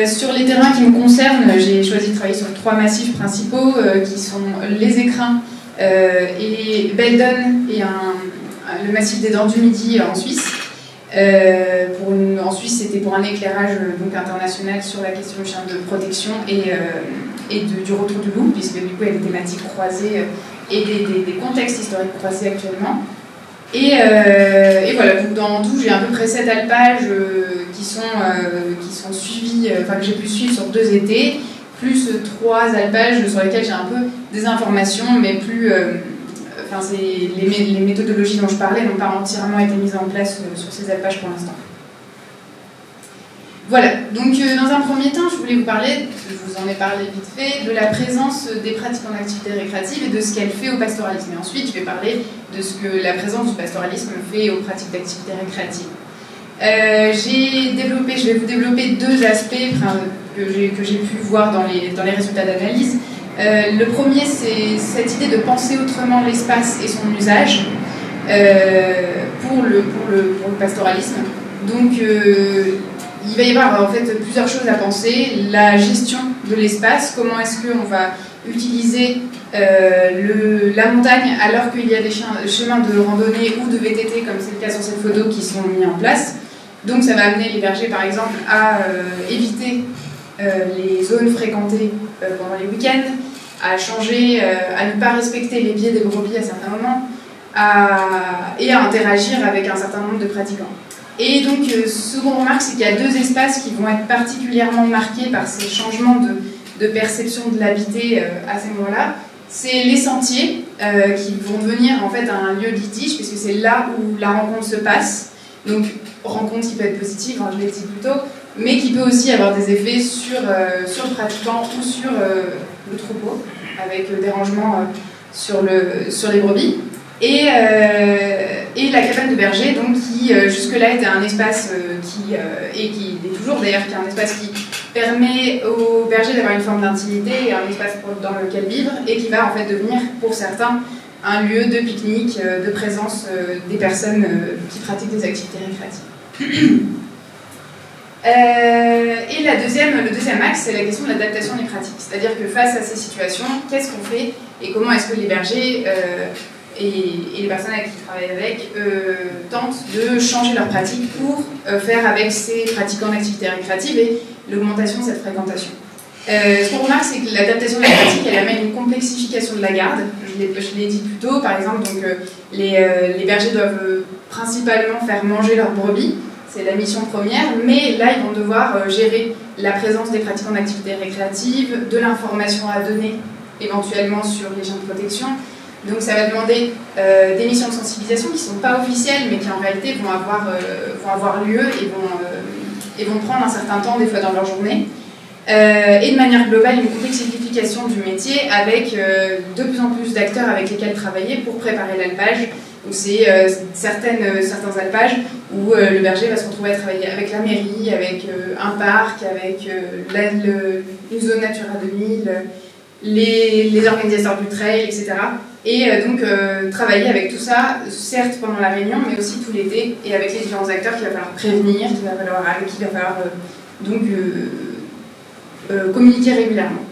Sur les terrains qui me concernent, j'ai choisi de travailler sur 3 massifs principaux qui sont les écrins et Belledonne et le massif des Dents du Midi en Suisse. En Suisse, c'était pour un éclairage donc international sur la question du chien de protection et du retour du loup, puisque du coup il y a des thématiques croisées et des contextes historiques croisés actuellement. Et voilà, donc dans tout, j'ai à peu près 7 alpages qui sont suivis, que j'ai pu suivre sur 2 étés, plus 3 alpages sur lesquels j'ai un peu des informations, mais plus... les méthodologies dont je parlais n'ont pas entièrement été mises en place sur ces alpages pour l'instant. Voilà, donc dans un premier temps, je voulais vous parler, je vous en ai parlé vite fait, de la présence des pratiquants d'activités récréatives et de ce qu'elle fait au pastoralisme. Et ensuite, je vais parler de ce que la présence du pastoralisme fait aux pratiques d'activités récréatives. Je vais vous développer 2 aspects que j'ai pu voir dans les résultats d'analyse. Le premier, c'est cette idée de penser autrement l'espace et son usage pour le pastoralisme. Donc, il va y avoir en fait plusieurs choses à penser. La gestion de l'espace, comment est-ce qu'on va utiliser la montagne alors qu'il y a des chemins de randonnée ou de VTT, comme c'est le cas sur cette photo, qui sont mis en place. Donc, ça va amener les bergers, par exemple, à éviter les zones fréquentées pendant les week-ends, à changer, à ne pas respecter les biais des brebis à certains moments, et à interagir avec un certain nombre de pratiquants. Et donc, ce qu'on remarque, c'est qu'il y a 2 espaces qui vont être particulièrement marqués par ces changements de perception de l'habité à ces moments-là. C'est les sentiers qui vont devenir en fait un lieu de litige, puisque c'est là où la rencontre se passe. Donc, rencontre qui peut être positive, je l'ai dit plus tôt, mais qui peut aussi avoir des effets sur le pratiquant ou sur le troupeau, avec des rangements sur les brebis. Et la cabane de berger, donc, qui jusque-là était un espace qui est toujours d'ailleurs, qui est un espace qui permet aux bergers d'avoir une forme d'intimité et un espace dans lequel vivre, et qui va en fait devenir, pour certains, un lieu de pique-nique, de présence des personnes qui pratiquent des activités récréatives. Et le deuxième axe, c'est la question de l'adaptation des pratiques. C'est-à-dire que face à ces situations, qu'est-ce qu'on fait et comment est-ce que les bergers et les personnes avec qui ils travaillent avec tentent de changer leurs pratiques pour faire avec ces pratiquants d'activités récréatives et l'augmentation de cette fréquentation. Ce qu'on remarque, c'est que l'adaptation de la pratique, elle amène une complexification de la garde. Je l'ai dit plus tôt, par exemple, donc, les bergers doivent principalement faire manger leurs brebis. C'est la mission première, mais là, ils vont devoir gérer la présence des pratiquants d'activités récréatives, de l'information à donner éventuellement sur les chiens de protection. Donc ça va demander des missions de sensibilisation qui ne sont pas officielles, mais qui en réalité vont avoir lieu et vont prendre un certain temps, des fois dans leur journée. Et de manière globale, une complexification du métier avec de plus en plus d'acteurs avec lesquels travailler pour préparer l'alpage. Donc c'est certains alpages où le berger va se retrouver à travailler avec la mairie, avec un parc, avec une zone Natura 2000, les organisateurs du trail, etc. Et donc travailler avec tout ça, certes pendant la réunion, mais aussi tout l'été, et avec les différents acteurs qu'il va falloir prévenir, qu'il va falloir communiquer régulièrement.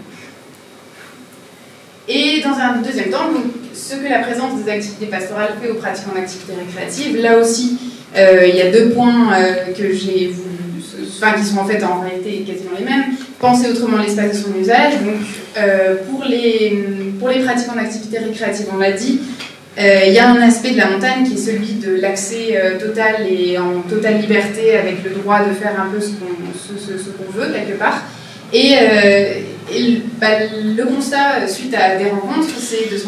Et dans un deuxième temps, donc, ce que la présence des activités pastorales fait aux pratiquants d'activités récréatives, là aussi, il y a 2 points que j'ai voulu, qui sont en fait en réalité quasiment les mêmes. Penser autrement l'espace et son usage. Donc, pour les pratiquants d'activités récréatives, on l'a dit, il y a un aspect de la montagne qui est celui de l'accès total et en totale liberté, avec le droit de faire un peu ce qu'on veut quelque part. Et le constat suite à des rencontres, c'est de se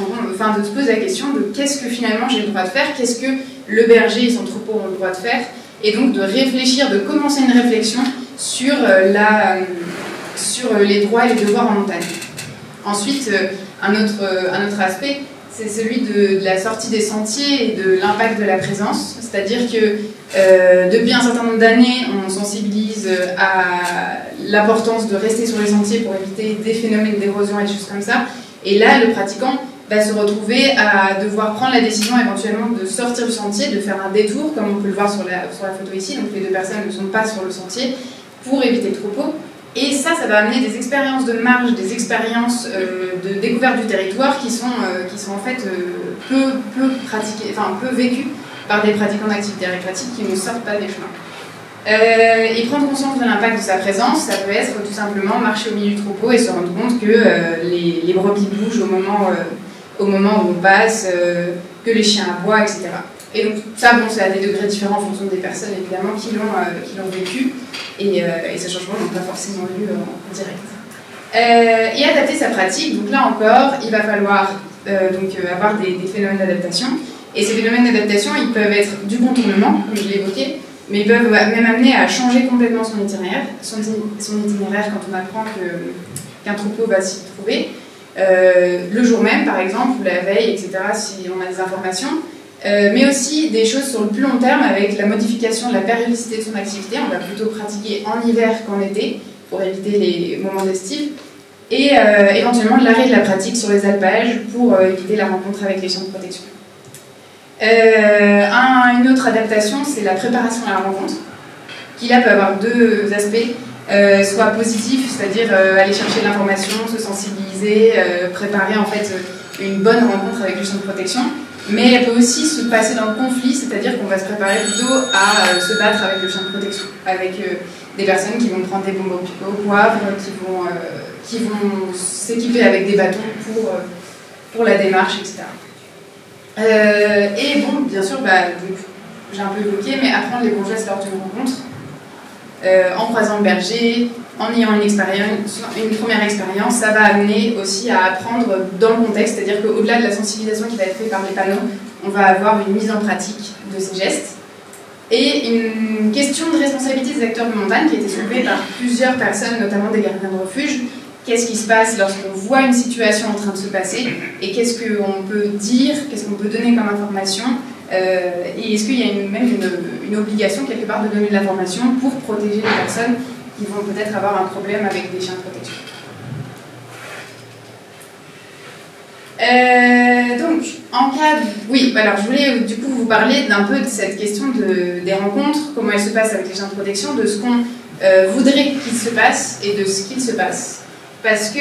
poser la question de qu'est-ce que finalement j'ai le droit de faire, qu'est-ce que le berger et son troupeau ont le droit de faire, et donc de réfléchir, de commencer une réflexion sur les droits et les devoirs en montagne. Ensuite, un autre aspect, c'est celui de la sortie des sentiers et de l'impact de la présence. C'est-à-dire que depuis un certain nombre d'années, on sensibilise à l'importance de rester sur les sentiers pour éviter des phénomènes d'érosion et des choses comme ça. Et là, le pratiquant va se retrouver à devoir prendre la décision éventuellement de sortir du sentier, de faire un détour, comme on peut le voir sur la photo ici. Donc les 2 personnes ne sont pas sur le sentier pour éviter le troupeau. Et ça va amener des expériences de marche, des expériences de découverte du territoire qui sont en fait peu vécues par des pratiquants d'activités récréatives qui ne sortent pas des chemins. Et prendre conscience de l'impact de sa présence, ça peut être tout simplement marcher au milieu du troupeau et se rendre compte que les brebis bougent au moment où on passe, que les chiens aboient, etc. Et donc ça, c'est à des degrés différents en fonction des personnes évidemment qui l'ont vécu, et ces changements n'ont pas forcément lieu en direct. Et adapter sa pratique, donc là encore, il va falloir avoir des phénomènes d'adaptation, et ces phénomènes d'adaptation, ils peuvent être du contournement, comme je l'ai évoqué, mais ils peuvent même amener à changer complètement son itinéraire quand on apprend qu'un troupeau va s'y trouver, le jour même par exemple, ou la veille, etc., si on a des informations. Mais aussi des choses sur le plus long terme avec la modification de la périodicité de son activité. On va plutôt pratiquer en hiver qu'en été pour éviter les moments d'estive, et éventuellement l'arrêt de la pratique sur les alpages pour éviter la rencontre avec les chiens de protection. Une autre adaptation, c'est la préparation à la rencontre, qui là peut avoir 2 aspects, soit positif, c'est-à-dire aller chercher l'information, se sensibiliser, préparer en fait une bonne rencontre avec le chien de protection. Mais elle peut aussi se passer dans le conflit, c'est-à-dire qu'on va se préparer plutôt à se battre avec le chien de protection, avec des personnes qui vont prendre des bombes au poivre, qui vont s'équiper avec des bâtons pour la démarche, etc. Et bon, bien sûr, donc, j'ai un peu évoqué, mais apprendre les bons gestes lors d'une rencontre, en croisant le berger, en ayant une première expérience, ça va amener aussi à apprendre dans le contexte, c'est-à-dire qu'au-delà de la sensibilisation qui va être faite par les panneaux, on va avoir une mise en pratique de ces gestes. et une question de responsabilité des acteurs de montagne qui a été soulevée par plusieurs personnes, notamment des gardiens de refuge. Qu'est-ce qui se passe lorsqu'on voit une situation en train de se passer et qu'est-ce qu'on peut dire, qu'est-ce qu'on peut donner comme information et est-ce qu'il y a même une obligation quelque part de donner de l'information pour protéger les personnes qui vont peut-être avoir un problème avec des chiens de protection. Donc, en cas de... Oui, alors je voulais du coup vous parler d'un peu de cette question des rencontres, comment elles se passent avec les chiens de protection, de ce qu'on voudrait qu'il se passe et de ce qu'il se passe. Parce que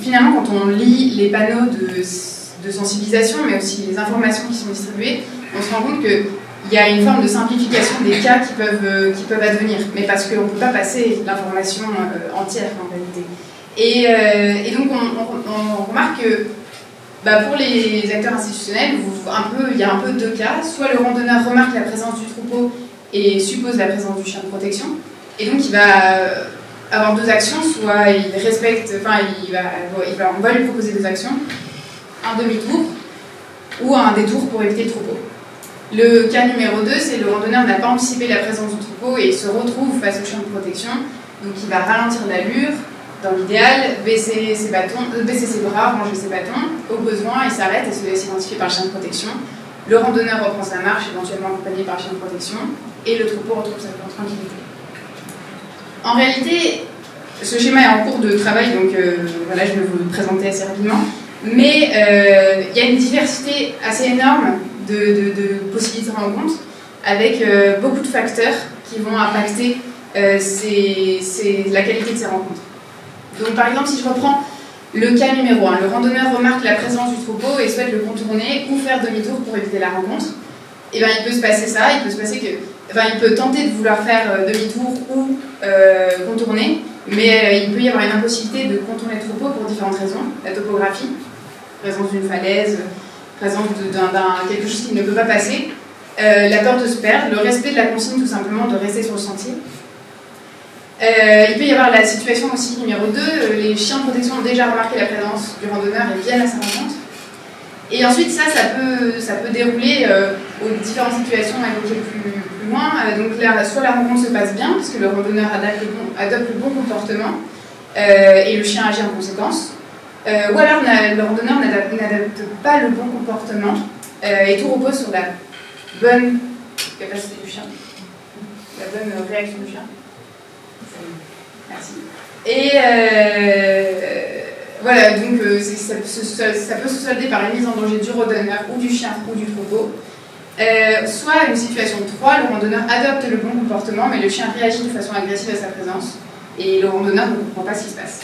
finalement, quand on lit les panneaux de sensibilisation, mais aussi les informations qui sont distribuées, on se rend compte qu'il y a une forme de simplification des cas qui peuvent advenir, mais parce qu'on ne peut pas passer l'information entière en réalité. Et donc on remarque que pour les acteurs institutionnels, il y a un peu deux cas. Soit le randonneur remarque la présence du troupeau et suppose la présence du chien de protection, et donc il va avoir deux actions, soit il respecte, on va lui proposer deux actions, un demi-tour ou un détour pour éviter le troupeau. Le cas numéro 2, c'est le randonneur n'a pas anticipé la présence du troupeau et il se retrouve face au chien de protection, donc il va ralentir l'allure, dans l'idéal, baisser ses bras, ranger ses bâtons, au besoin il s'arrête et se laisse identifier par le chien de protection. Le randonneur reprend sa marche, éventuellement accompagné par le chien de protection, et le troupeau retrouve sa tranquillité. En réalité, ce schéma est en cours de travail, donc voilà, je vais vous le présenter assez rapidement. Mais il y a une diversité assez énorme de possibilités de rencontres, avec beaucoup de facteurs qui vont impacter la qualité de ces rencontres. Donc par exemple, si je reprends le cas numéro 1, le randonneur remarque la présence du troupeau et souhaite le contourner ou faire demi-tour pour éviter la rencontre, et bien il peut se passer ça, il peut tenter de vouloir faire demi-tour ou contourner, mais il peut y avoir une impossibilité de contourner le troupeau pour différentes raisons. La topographie, présence d'une falaise, présence d'un quelque chose qui ne peut pas passer, la peur de se perdre, le respect de la consigne tout simplement de rester sur le sentier. Il peut y avoir la situation aussi numéro 2, les chiens de protection ont déjà remarqué la présence du randonneur et viennent à sa rencontre. Et ensuite, ça peut dérouler aux différentes situations évoquées plus loin. Donc là, soit la rencontre se passe bien, parce que le randonneur adopte le bon comportement, et le chien agit en conséquence. Ou alors, le randonneur n'adopte pas le bon comportement, et tout repose sur la bonne capacité du chien, la bonne réaction du chien. Merci. Et voilà, donc ça peut se solder par une mise en danger du randonneur ou du chien ou du troupeau. Soit une situation 3, le randonneur adopte le bon comportement, mais le chien réagit de façon agressive à sa présence et le randonneur ne comprend pas ce qui se passe.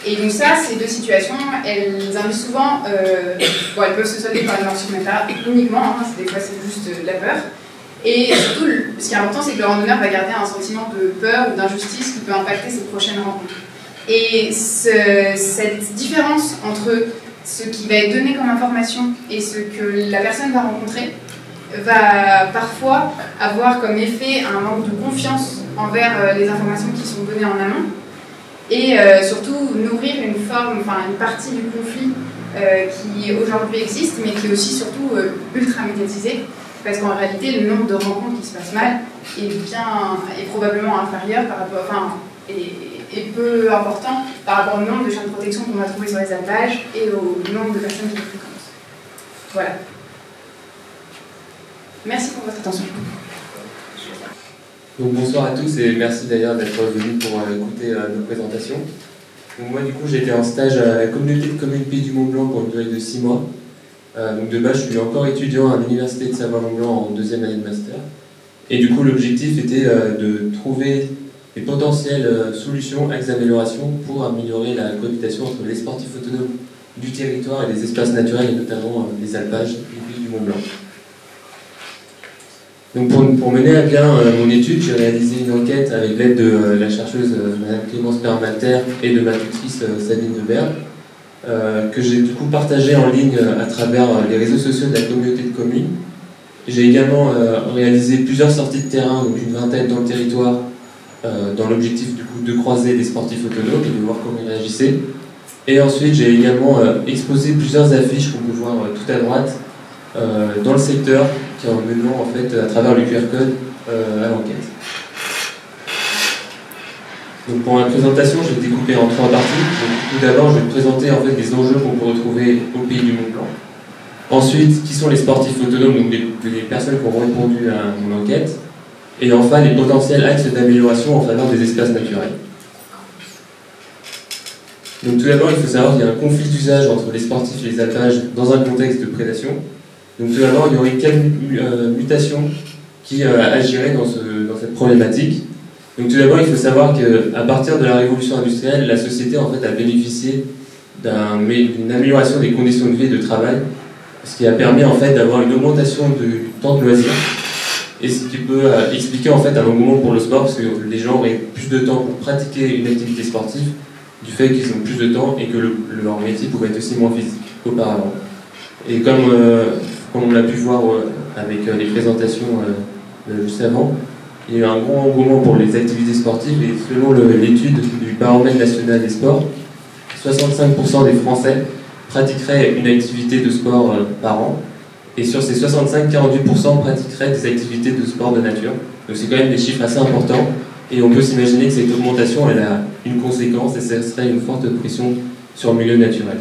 Et donc ça, ces deux situations, elles induisent souvent, elles peuvent se solder par une mort submeta uniquement, des fois c'est juste la peur. Et surtout, ce qui est important, c'est que le randonneur va garder un sentiment de peur ou d'injustice qui peut impacter ses prochaines rencontres. Et cette différence entre ce qui va être donné comme information et ce que la personne va rencontrer va parfois avoir comme effet un manque de confiance envers les informations qui sont données en amont et surtout nourrir une partie du conflit qui aujourd'hui existe, mais qui est aussi surtout ultra médiatisé. Parce qu'en réalité, le nombre de rencontres qui se passent mal est probablement inférieur par rapport, et peu important par rapport au nombre de chiens de protection qu'on va trouver sur les alpages et au nombre de personnes qui les fréquentent. Voilà. Merci pour votre attention. Donc bonsoir à tous et merci d'ailleurs d'être venus pour écouter nos présentations. Donc moi du coup j'ai été en stage à la communauté de communes Pays du Mont-Blanc pour une durée de 6 mois. Donc de base, je suis encore étudiant à l'université de Savoie-Mont-Blanc en 2e année de master. Et du coup, l'objectif était de trouver des potentielles solutions, axes d'amélioration pour améliorer la cohabitation entre les sportifs autonomes du territoire et les espaces naturels, et notamment les alpages et Pays du Mont-Blanc. Donc pour mener à bien mon étude, j'ai réalisé une enquête avec l'aide de la chercheuse Mme Clémence Permalter et de ma tutrice Sabine Deberg, que j'ai du coup partagé en ligne à travers les réseaux sociaux de la communauté de communes. J'ai également réalisé plusieurs sorties de terrain, donc une vingtaine dans le territoire, dans l'objectif du coup de croiser des sportifs autonomes et de voir comment ils réagissaient. Et ensuite j'ai également exposé plusieurs affiches qu'on peut voir tout à droite dans le secteur, qui en menant en fait à travers le QR code à l'enquête. Donc pour ma présentation, je vais découper en 3 parties. Donc, tout d'abord, je vais présenter en fait les enjeux qu'on peut retrouver au pays du Mont-Blanc. Ensuite, qui sont les sportifs autonomes, donc les personnes qui ont répondu à mon enquête. Et enfin, les potentiels axes d'amélioration en faveur des espaces naturels. Donc tout d'abord, il faut savoir qu'il y a un conflit d'usage entre les sportifs et les alpages dans un contexte de prédation. Donc tout d'abord, il y aurait 4 mutations qui agiraient dans cette problématique. Donc tout d'abord, il faut savoir qu'à partir de la révolution industrielle, la société en fait a bénéficié d'une amélioration des conditions de vie et de travail, ce qui a permis en fait d'avoir une augmentation du temps de loisir, et ce qui peut expliquer en fait un engouement pour le sport, parce que les gens auraient plus de temps pour pratiquer une activité sportive du fait qu'ils ont plus de temps et que leur métier pouvait être aussi moins physique qu'auparavant. Et comme on l'a pu voir avec les présentations juste avant, il y a eu un grand engouement pour les activités sportives, et selon l'étude du baromètre national des sports, 65% des Français pratiqueraient une activité de sport par an, et sur ces 65, 48% pratiqueraient des activités de sport de nature. Donc c'est quand même des chiffres assez importants, et on peut s'imaginer que cette augmentation elle a une conséquence, et ce serait une forte pression sur le milieu naturel.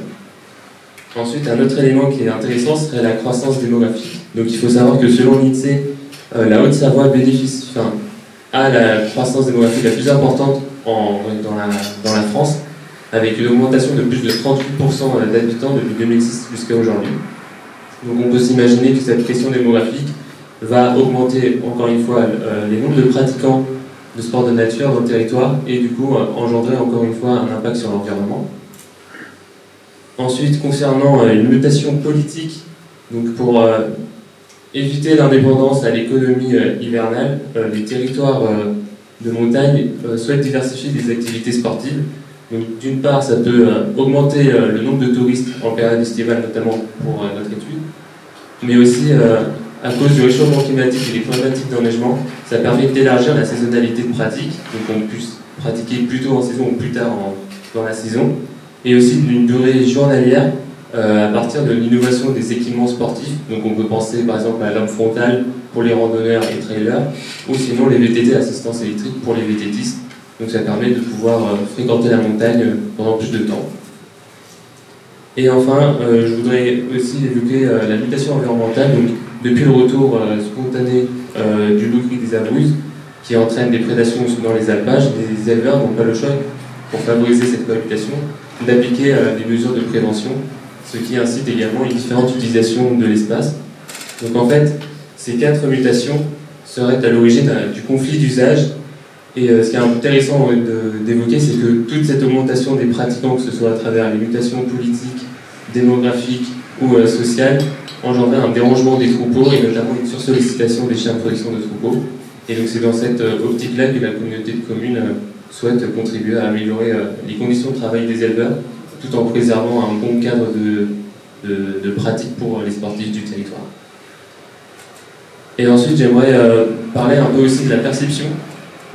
Ensuite, un autre élément qui est intéressant serait la croissance démographique. Donc il faut savoir que selon l'INSEE, la Haute-Savoie a la croissance démographique la plus importante dans la France, avec une augmentation de plus de 38% d'habitants depuis 2006 jusqu'à aujourd'hui. Donc on peut s'imaginer que cette pression démographique va augmenter encore une fois les nombres de pratiquants de sport de nature dans le territoire, et du coup engendrer encore une fois un impact sur l'environnement. Ensuite, concernant une mutation politique, donc pour éviter l'indépendance à l'économie hivernale, les territoires de montagne souhaitent diversifier des activités sportives. Donc, d'une part, ça peut augmenter le nombre de touristes en période estivale, notamment pour notre étude, mais aussi à cause du réchauffement climatique et des problématiques d'enneigement, ça permet d'élargir la saisonnalité de pratique, donc on puisse pratiquer plus tôt en saison ou plus tard dans la saison, et aussi d'une durée journalière à partir de l'innovation des équipements sportifs. Donc on peut penser par exemple à l'homme frontal pour les randonneurs et trailers, ou sinon les VTT assistance électrique pour les VTTistes. Donc ça permet de pouvoir fréquenter la montagne pendant plus de temps. Et enfin, je voudrais aussi évoquer la mutation environnementale. Donc, depuis le retour spontané du loup gris des Abruzzes, qui entraîne des prédations dans les alpages, les éleveurs n'ont pas le choix, pour favoriser cette cohabitation, d'appliquer des mesures de prévention, ce qui incite également une différente utilisation de l'espace. Donc en fait, ces 4 mutations seraient à l'origine du conflit d'usage. Et ce qui est intéressant d'évoquer, c'est que toute cette augmentation des pratiquants, que ce soit à travers les mutations politiques, démographiques ou sociales, engendrait un dérangement des troupeaux et notamment une sursollicitation des chiens de protection de troupeaux. Et donc c'est dans cette optique-là que la communauté de communes souhaite contribuer à améliorer les conditions de travail des éleveurs, tout en préservant un bon cadre de pratique pour les sportifs du territoire. Et ensuite, j'aimerais parler un peu aussi de la perception.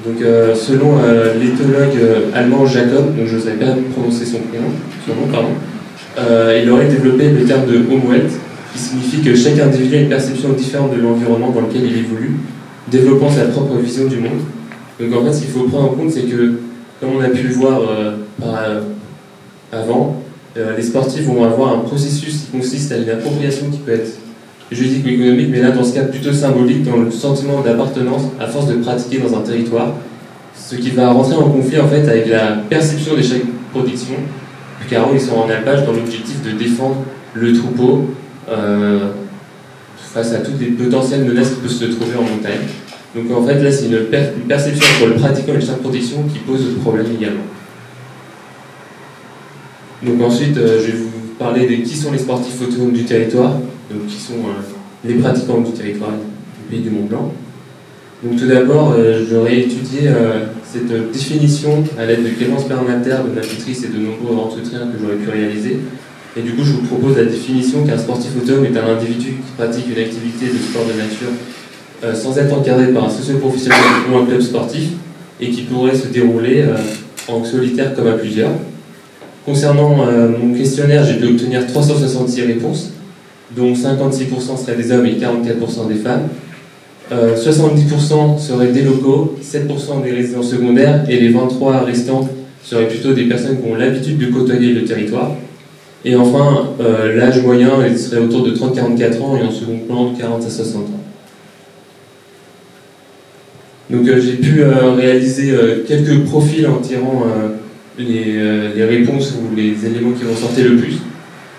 Donc, selon l'éthologue allemand Jacob, donc je ne savais pas prononcer son nom, il aurait développé le terme de Homeworld, qui signifie que chaque individu a une perception différente de l'environnement dans lequel il évolue, développant sa propre vision du monde. Donc en fait, ce qu'il faut prendre en compte, c'est que, comme on a pu le voir avant, les sportifs vont avoir un processus qui consiste à une appropriation qui peut être juridique ou économique, mais là, dans ce cas, plutôt symbolique, dans le sentiment d'appartenance à force de pratiquer dans un territoire, ce qui va rentrer en conflit en fait avec la perception des chaque production, car ils sont en alpage dans l'objectif de défendre le troupeau face à toutes les potentielles menaces qui peuvent se trouver en montagne. Donc en fait, là, c'est une perception entre le pratiquant et le chien de protection qui pose problème également. Donc ensuite, je vais vous parler de qui sont les sportifs autonomes du territoire, donc qui sont les pratiquants du territoire du pays du Mont-Blanc. Donc tout d'abord, j'aurais étudié cette définition à l'aide de Clémence Perlmatter, de ma tutrice et de nombreux entretiens que j'aurais pu réaliser. Et du coup, je vous propose la définition qu'un sportif autonome est un individu qui pratique une activité de sport de nature sans être encadré par un socio-professionnel ou un club sportif, et qui pourrait se dérouler en solitaire comme à plusieurs. Concernant mon questionnaire, j'ai pu obtenir 366 réponses, dont 56% seraient des hommes et 44% des femmes. 70% seraient des locaux, 7% des résidents secondaires, et les 23 restants seraient plutôt des personnes qui ont l'habitude de côtoyer le territoire. Et enfin, l'âge moyen il serait autour de 30-44 ans et en second plan de 40 à 60 ans. Donc j'ai pu réaliser quelques profils en tirant les réponses ou les éléments qui ressortaient le plus.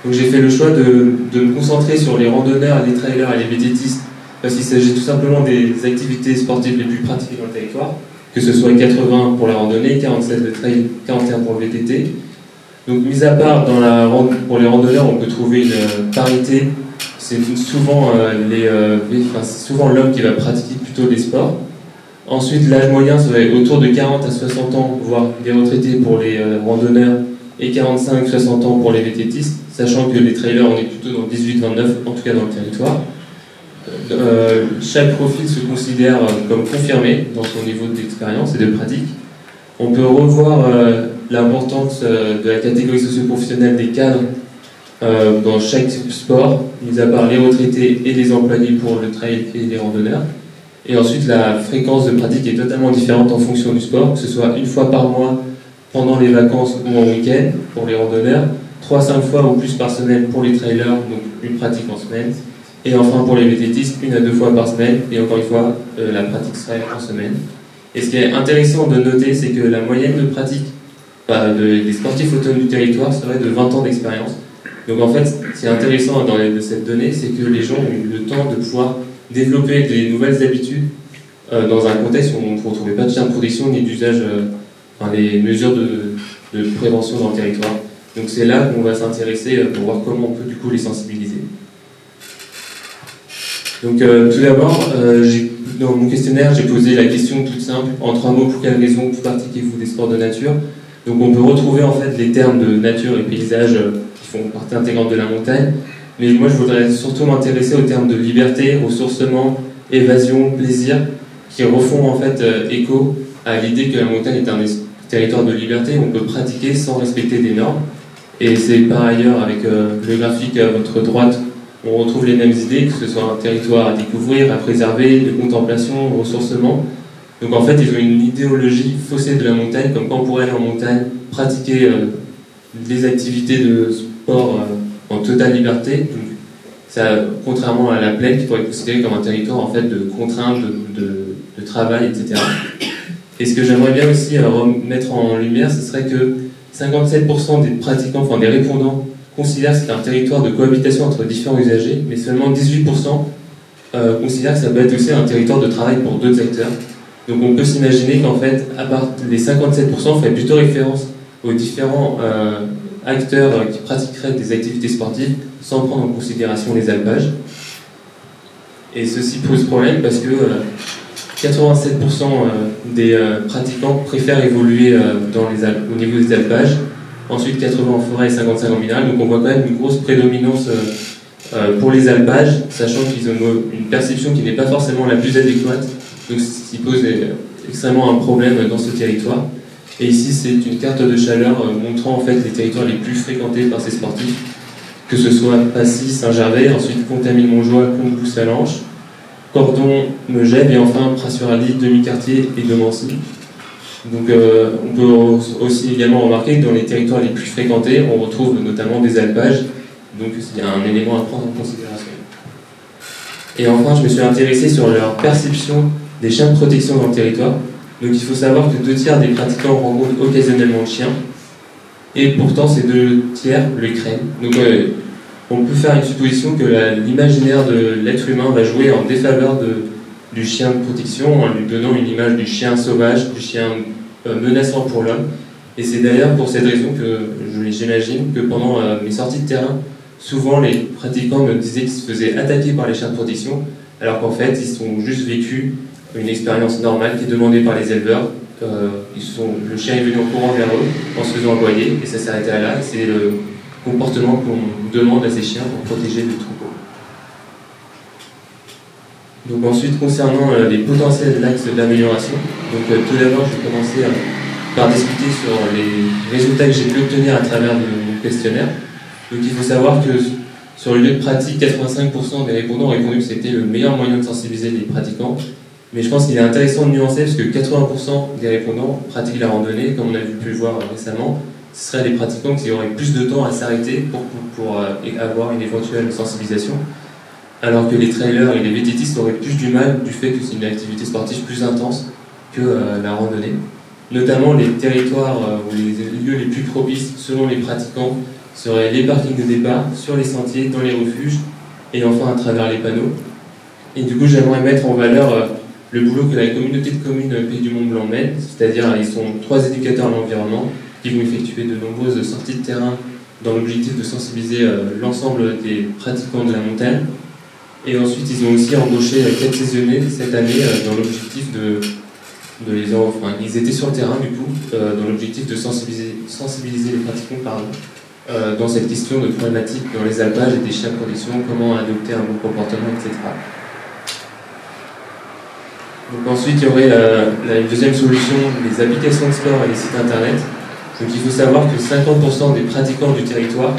Donc j'ai fait le choix de me concentrer sur les randonneurs, les trailers et les vététistes parce qu'il s'agit tout simplement des activités sportives les plus pratiquées dans le territoire, que ce soit 80 pour la randonnée, 47 le trail, 41 pour le VTT. Donc mis à part pour les randonneurs, on peut trouver une parité. C'est souvent, souvent l'homme qui va pratiquer plutôt des sports. Ensuite, l'âge moyen serait autour de 40 à 60 ans, voire des retraités pour les randonneurs, et 45-60 ans pour les vététistes, sachant que les trailers, on est plutôt dans 18-29, en tout cas dans le territoire. Chaque profil se considère comme confirmé dans son niveau d'expérience et de pratique. On peut revoir l'importance de la catégorie socio-professionnelle des cadres dans chaque sport, mis à part les retraités et les employés pour le trail et les randonneurs. Et ensuite, la fréquence de pratique est totalement différente en fonction du sport, que ce soit une fois par mois pendant les vacances ou en week-end pour les randonneurs, 3-5 fois ou plus par semaine pour les trailers, donc une pratique en semaine, et enfin pour les vététistes, 1 à 2 fois par semaine, et encore une fois, la pratique serait en semaine. Et ce qui est intéressant de noter, c'est que la moyenne de pratique des sportifs autonomes du territoire serait de 20 ans d'expérience. Donc en fait, ce qui est intéressant dans cette donnée, c'est que les gens ont eu le temps de pouvoir développer des nouvelles habitudes dans un contexte où on ne retrouvait pas de chiens de protection ni d'usage, les mesures de prévention dans le territoire. Donc c'est là qu'on va s'intéresser pour voir comment on peut du coup les sensibiliser. Donc tout d'abord, dans mon questionnaire, j'ai posé la question toute simple, en 3 mots, pour quelles raisons pratiquez-vous des sports de nature? Donc on peut retrouver en fait les termes de nature et paysage qui font partie intégrante de la montagne, mais moi je voudrais surtout m'intéresser aux termes de liberté, ressourcement, évasion, plaisir, qui refont en fait écho à l'idée que la montagne est un territoire de liberté où on peut pratiquer sans respecter des normes. Et c'est par ailleurs avec le graphique à votre droite, on retrouve les mêmes idées, que ce soit un territoire à découvrir, à préserver, de contemplation, de ressourcement. Donc en fait, ils ont une idéologie faussée de la montagne, comme quand on pourrait aller en montagne, pratiquer des activités de sport en totale liberté. Donc, ça, contrairement à la plaine, qui pourrait être considérée comme un territoire en fait, de contraintes, de travail, etc. Et ce que j'aimerais bien aussi remettre en lumière, ce serait que 57% des pratiquants, des répondants, considèrent que c'est un territoire de cohabitation entre différents usagers, mais seulement 18% considèrent que ça peut être aussi un territoire de travail pour d'autres acteurs. Donc on peut s'imaginer qu'en fait, à part les 57%, fait plutôt référence aux différents acteurs qui pratiqueraient des activités sportives sans prendre en considération les alpages. Et ceci pose problème parce que 87% des pratiquants préfèrent évoluer au niveau des alpages, ensuite 80 en forêt et 55 en minéral, donc on voit quand même une grosse prédominance pour les alpages, sachant qu'ils ont une perception qui n'est pas forcément la plus adéquate, donc ce qui pose extrêmement un problème dans ce territoire. Et ici c'est une carte de chaleur montrant en fait les territoires les plus fréquentés par ces sportifs, que ce soit Passy, Saint-Gervais, ensuite Contamine-Montjoie, Combloux-Salanches, Cordon, Megève et enfin Pras-sur-Allier, Demi-Quartier et Domancy. Donc on peut aussi également remarquer que dans les territoires les plus fréquentés, on retrouve notamment des alpages, donc il y a un élément à prendre en considération. Et enfin, je me suis intéressé sur leur perception des chiens de protection dans le territoire. Donc il faut savoir que 2/3 des pratiquants rencontrent occasionnellement le chien, et pourtant ces 2/3 le craignent. Donc on peut faire une supposition que l'imaginaire de l'être humain va jouer en défaveur du chien de protection, en lui donnant une image du chien sauvage, du chien menaçant pour l'homme. Et c'est d'ailleurs pour cette raison que j'imagine que pendant mes sorties de terrain, souvent les pratiquants me disaient qu'ils se faisaient attaquer par les chiens de protection, alors qu'en fait ils ont juste vécu une expérience normale qui est demandée par les éleveurs. Le chien est venu en courant vers eux en se faisant aboyer, et ça s'arrêtait là. C'est le comportement qu'on demande à ces chiens pour protéger le troupeau. Donc ensuite, concernant les potentiels axes d'amélioration, tout d'abord, je vais commencer par discuter sur les résultats que j'ai pu obtenir à travers mon questionnaire. Donc il faut savoir que Sur le lieu de pratique, 85% des répondants ont répondu que c'était le meilleur moyen de sensibiliser les pratiquants. Mais je pense qu'il est intéressant de nuancer parce que 80% des répondants pratiquent la randonnée, comme on a pu le voir récemment. Ce seraient des pratiquants qui auraient plus de temps à s'arrêter pour avoir une éventuelle sensibilisation. Alors que les trailers et les vététistes auraient plus du mal du fait que c'est une activité sportive plus intense que la randonnée. Notamment les territoires ou les lieux les plus propices selon les pratiquants seraient les parkings de départ, sur les sentiers, dans les refuges et enfin à travers les panneaux. Et du coup j'aimerais mettre en valeur le boulot que la communauté de communes Pays du Mont-Blanc mène, c'est-à-dire ils sont 3 éducateurs à l'environnement qui vont effectuer de nombreuses sorties de terrain dans l'objectif de sensibiliser l'ensemble des pratiquants de la montagne. Et ensuite, ils ont aussi embauché 4 saisonniers cette année dans l'objectif de les... Enfin, ils étaient sur le terrain, du coup, dans l'objectif de sensibiliser les pratiquants dans cette question de problématiques dans les alpages et des chiens de protection, comment adopter un bon comportement, etc. Donc ensuite, il y aurait une deuxième solution, les applications de sport et les sites internet. Donc il faut savoir que 50% des pratiquants du territoire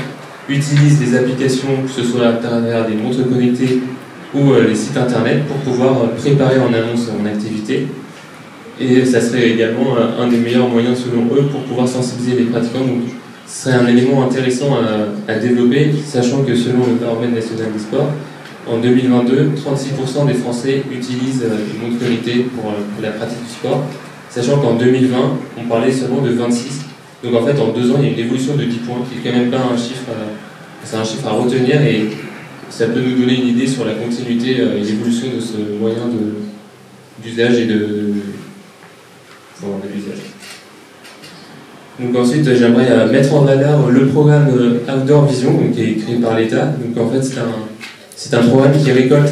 utilisent des applications, que ce soit à travers des montres connectées ou les sites internet, pour pouvoir préparer en amont son activité. Et ça serait également un des meilleurs moyens selon eux pour pouvoir sensibiliser les pratiquants. Donc ce serait un élément intéressant à développer, sachant que selon le baromètre national du sport, en 2022, 36% des Français utilisent des montres connectées pour la pratique du sport, sachant qu'en 2020, on parlait seulement de 26. Donc en fait, en 2 ans, il y a une évolution de 10 points, qui est quand même pas un chiffre, c'est un chiffre à retenir, et ça peut nous donner une idée sur la continuité et l'évolution de ce moyen d'usage et de l'usage. Donc ensuite, j'aimerais mettre en valeur le programme Outdoor Vision, donc, qui est créé par l'État. Donc en fait, c'est un programme qui récolte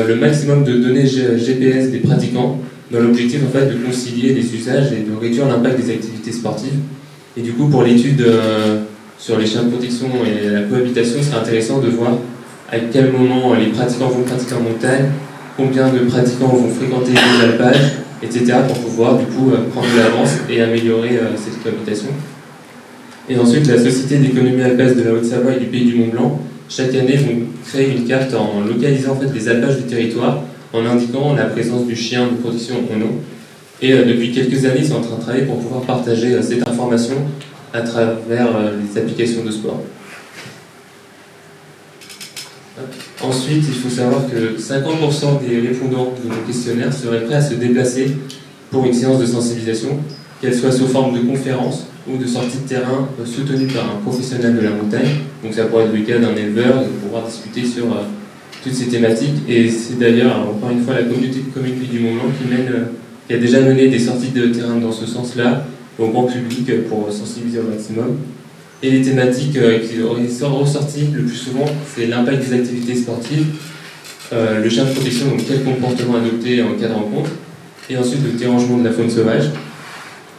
le maximum de données GPS des pratiquants, dans l'objectif en fait de concilier les usages et de réduire l'impact des activités sportives. Et du coup, pour l'étude sur les chiens de protection et la cohabitation, c'est intéressant de voir à quel moment les pratiquants vont pratiquer en montagne, combien de pratiquants vont fréquenter les alpages, etc. pour pouvoir du coup prendre de l'avance et améliorer cette cohabitation. Et ensuite, la Société d'économie alpestre de la Haute-Savoie et du Pays du Mont-Blanc, chaque année, vont créer une carte en localisant en fait les alpages du territoire, en indiquant la présence du chien de protection ou non. Et depuis quelques années, ils sont en train de travailler pour pouvoir partager cette information à travers les applications de sport. Ensuite, il faut savoir que 50% des répondants de nos questionnaires seraient prêts à se déplacer pour une séance de sensibilisation, qu'elle soit sous forme de conférence ou de sortie de terrain soutenue par un professionnel de la montagne. Donc ça pourrait être le cas d'un éleveur et pouvoir discuter sur toutes ces thématiques. Et c'est d'ailleurs, encore une fois, la communauté de communes Pays du Mont-Blanc qui a déjà mené des sorties de terrain dans ce sens-là, au grand public, pour sensibiliser au maximum. Et les thématiques qui auraient ressorti le plus souvent, c'est l'impact des activités sportives, le chien de protection, donc quel comportement adopter en cas de rencontre, et ensuite le dérangement de la faune sauvage.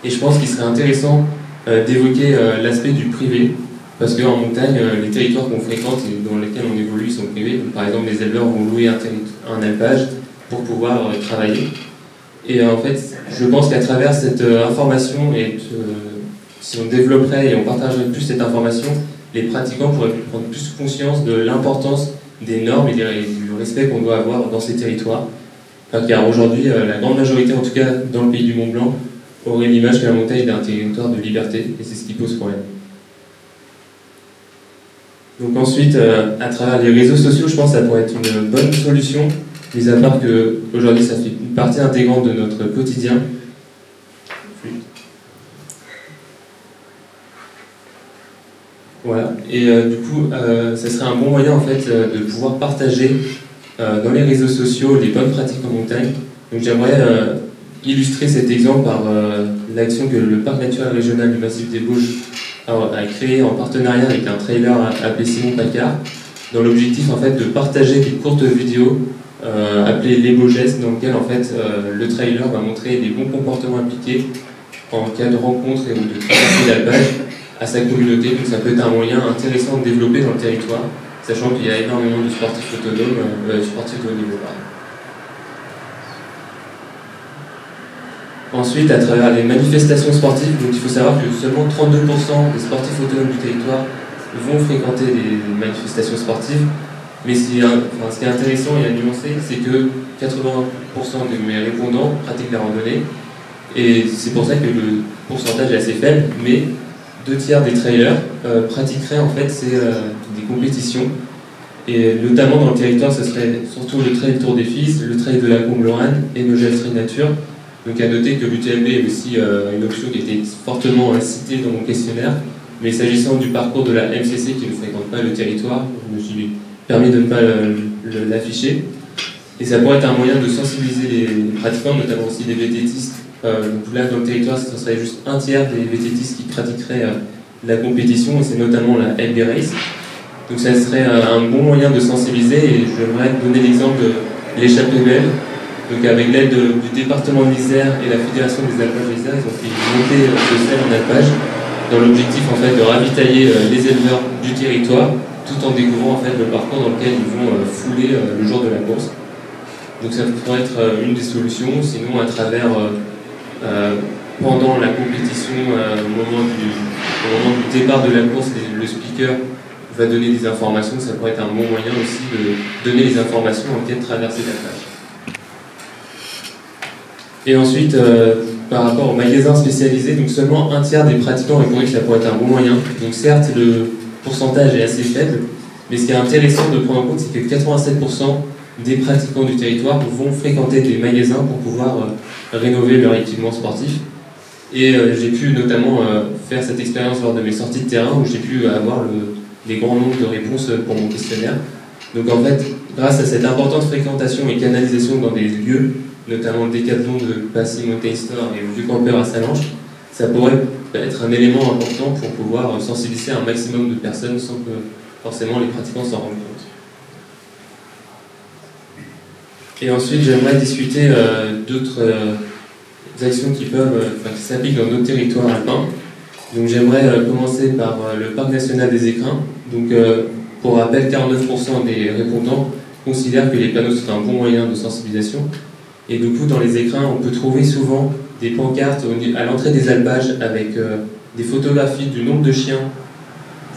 Et je pense qu'il serait intéressant d'évoquer l'aspect du privé, parce qu'en montagne, les territoires qu'on fréquente et dans lesquels on évolue sont privés. Donc, par exemple, les éleveurs vont louer un alpage pour pouvoir travailler. Et en fait, je pense qu'à travers cette information, et si on développerait et on partagerait plus cette information, les pratiquants pourraient prendre plus conscience de l'importance des normes et du respect qu'on doit avoir dans ces territoires. Car aujourd'hui, la grande majorité, en tout cas dans le Pays du Mont-Blanc, aurait l'image que la montagne est un territoire de liberté, et c'est ce qui pose problème. Donc ensuite, à travers les réseaux sociaux, je pense que ça pourrait être une bonne solution, mis à part qu'aujourd'hui ça fait une partie intégrante de notre quotidien. Voilà, et du coup, ça serait un bon moyen en fait de pouvoir partager dans les réseaux sociaux les bonnes pratiques en montagne. Donc j'aimerais illustrer cet exemple par l'action que le Parc naturel régional du Massif des Bauges a créé en partenariat avec un trailer appelé Simon Pacard, dans l'objectif en fait de partager des courtes vidéos appelées les beaux gestes, dans lesquelles en fait le trailer va montrer des bons comportements appliqués en cas de rencontre ou de traversée d'alpage à sa communauté. Donc ça peut être un moyen intéressant de développer dans le territoire, sachant qu'il y a énormément de sportifs autonomes, sportifs de haut niveau. Ensuite, à travers les manifestations sportives, donc il faut savoir que seulement 32% des sportifs autonomes du territoire vont fréquenter des manifestations sportives. Mais ce qui est intéressant et à nuancer, c'est que 80% de mes répondants pratiquent la randonnée. Et c'est pour ça que le pourcentage est assez faible, mais 2/3 des trailers pratiqueraient en fait des compétitions. Et notamment dans le territoire, ce serait surtout le trail Tour des Fils, le trail de la Combe-Lorraine et le Gel Trail Nature. Donc à noter que l'UTMB est aussi une option qui était fortement citée dans mon questionnaire. Mais s'agissant du parcours de la MCC qui ne fréquente pas le territoire, je me suis permis de ne pas l'afficher. Et ça pourrait être un moyen de sensibiliser les pratiquants, notamment aussi les VTTistes. Donc là, dans le territoire, ce serait juste 1/3 des VTTistes qui pratiqueraient la compétition, et c'est notamment la LB Race. Donc ça serait un bon moyen de sensibiliser, et j'aimerais donner l'exemple de l'échappée belle. Donc avec l'aide du département de l'Isère et la Fédération des alpages d'Isère, ils ont fait une montée de selle en alpage, dans l'objectif en fait de ravitailler les éleveurs du territoire, tout en découvrant en fait le parcours dans lequel ils vont fouler le jour de la course. Donc ça pourrait être une des solutions, sinon à travers pendant la compétition, au moment du départ de la course, le speaker va donner des informations. Ça pourrait être un bon moyen aussi de donner les informations en cas de traversée d'alpage. Et ensuite, par rapport aux magasins spécialisés, donc seulement 1/3 des pratiquants répondaient que ça pourrait être un bon moyen. Donc certes, le pourcentage est assez faible, mais ce qui est intéressant de prendre en compte, c'est que 87% des pratiquants du territoire vont fréquenter des magasins pour pouvoir rénover leur équipement sportif. Et j'ai pu notamment faire cette expérience lors de mes sorties de terrain, où j'ai pu avoir les grands nombres de réponses pour mon questionnaire. Donc en fait, grâce à cette importante fréquentation et canalisation dans des lieux, notamment le Décathlon de Passy Mountain Store et le Vieux Campeur à Sallanches, ça pourrait être un élément important pour pouvoir sensibiliser un maximum de personnes sans que forcément les pratiquants s'en rendent compte. Et ensuite, j'aimerais discuter d'autres actions qui s'appliquent dans notre territoire alpin. Donc j'aimerais commencer par le Parc National des Écrins. Donc pour rappel, 49% des répondants considèrent que les panneaux sont un bon moyen de sensibilisation. Et du coup, dans les écrins, on peut trouver souvent des pancartes à l'entrée des alpages avec des photographies du nombre de chiens.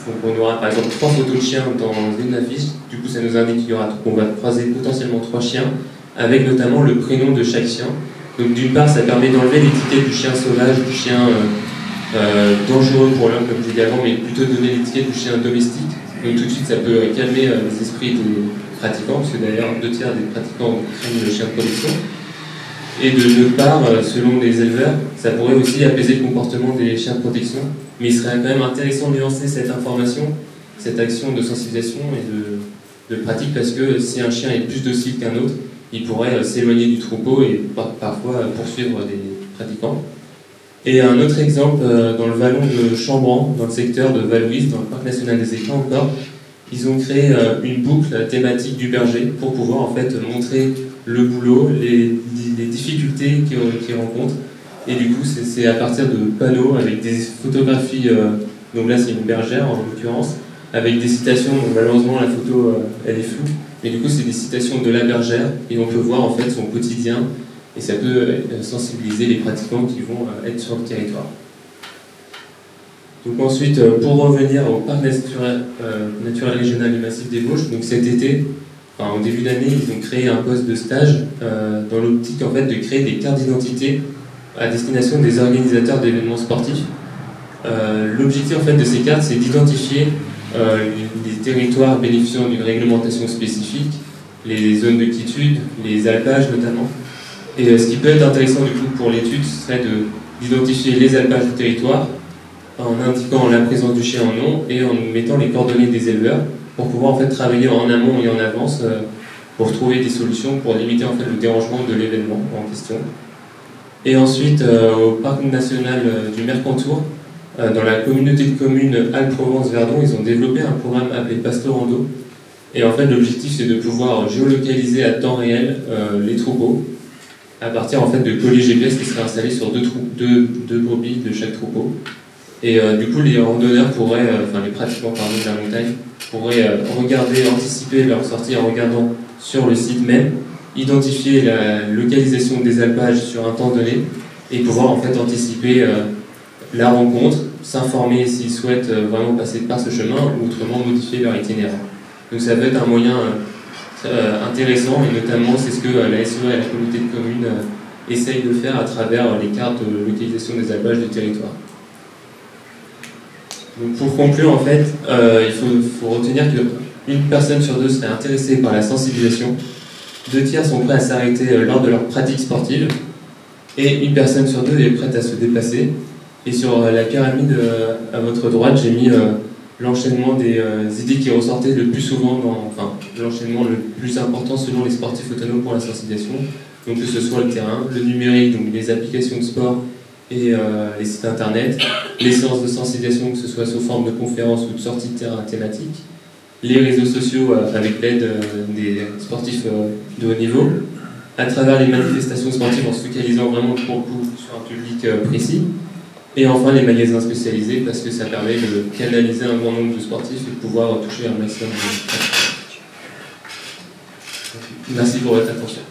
Donc on aura par exemple 3 photos de chiens dans une affiche. Du coup, ça nous indique qu'on va croiser potentiellement 3 chiens, avec notamment le prénom de chaque chien. Donc d'une part, ça permet d'enlever l'étiquette du chien sauvage, du chien dangereux pour l'homme, comme j'ai dit avant, mais plutôt donner l'étiquette du chien domestique. Donc tout de suite, ça peut calmer les esprits des pratiquants, parce que d'ailleurs 2/3 des pratiquants craignent le chien de protection. Et de l'autre part, selon les éleveurs, ça pourrait aussi apaiser le comportement des chiens de protection. Mais il serait quand même intéressant de nuancer cette information, cette action de sensibilisation et de pratique, parce que si un chien est plus docile qu'un autre, il pourrait s'éloigner du troupeau et parfois poursuivre des pratiquants. Et un autre exemple, dans le vallon de Chambran, dans le secteur de Val-Louise, dans le Parc National des Écrins encore, ils ont créé une boucle thématique du berger pour pouvoir en fait montrer le boulot, les difficultés qu'ils rencontrent. Et du coup, c'est à partir de panneaux avec des photographies, donc là c'est une bergère en l'occurrence, avec des citations, donc malheureusement la photo elle est floue, mais du coup c'est des citations de la bergère, et on peut voir en fait son quotidien, et ça peut sensibiliser les pratiquants qui vont être sur le territoire. Donc ensuite, pour revenir au parc naturel régional du Massif des Vosges, donc cet été, en début d'année, ils ont créé un poste de stage dans l'optique en fait de créer des cartes d'identité à destination des organisateurs d'événements sportifs. L'objectif en fait de ces cartes, c'est d'identifier les territoires bénéficiant d'une réglementation spécifique, les zones de quiétude, les alpages notamment. Et ce qui peut être intéressant du coup pour l'étude, ce serait d'identifier les alpages du territoire en indiquant la présence du chien en nom et en mettant les coordonnées des éleveurs pour pouvoir en fait travailler en amont et en avance pour trouver des solutions pour limiter en fait le dérangement de l'événement en question. Et ensuite au parc national du Mercantour, dans la communauté de communes Alpes-Provence-Verdon, ils ont développé un programme appelé Pastorando. Et en fait l'objectif c'est de pouvoir géolocaliser à temps réel les troupeaux à partir en fait de colis GPS qui seraient installés sur deux brebis de chaque troupeau. Et du coup, les randonneurs les pratiquants de la montagne pourraient anticiper leur sortie en regardant sur le site même, identifier la localisation des alpages sur un temps donné et pouvoir en fait anticiper la rencontre s'informer s'ils souhaitent vraiment passer par ce chemin ou autrement modifier leur itinéraire. Donc ça peut être un moyen intéressant et notamment c'est ce que la SEA et la communauté de communes essayent de faire à travers les cartes de localisation des alpages du territoire. Donc pour conclure, en fait, il faut retenir qu'une personne sur deux serait intéressée par la sensibilisation, 2 tiers sont prêts à s'arrêter lors de leur pratique sportive, et une personne sur deux est prête à se dépasser. Et sur la pyramide à votre droite, j'ai mis l'enchaînement des idées qui ressortaient le plus souvent, l'enchaînement le plus important selon les sportifs autonomes pour la sensibilisation. Donc que ce soit le terrain, le numérique, donc les applications de sport et les sites internet, les séances de sensibilisation, que ce soit sous forme de conférences ou de sorties de terrain thématiques, les réseaux sociaux avec l'aide des sportifs de haut niveau, à travers les manifestations sportives en se focalisant vraiment pour le coup sur un public précis, et enfin les magasins spécialisés parce que ça permet de canaliser un grand nombre de sportifs et de pouvoir toucher un maximum de sportifs. Merci pour votre attention.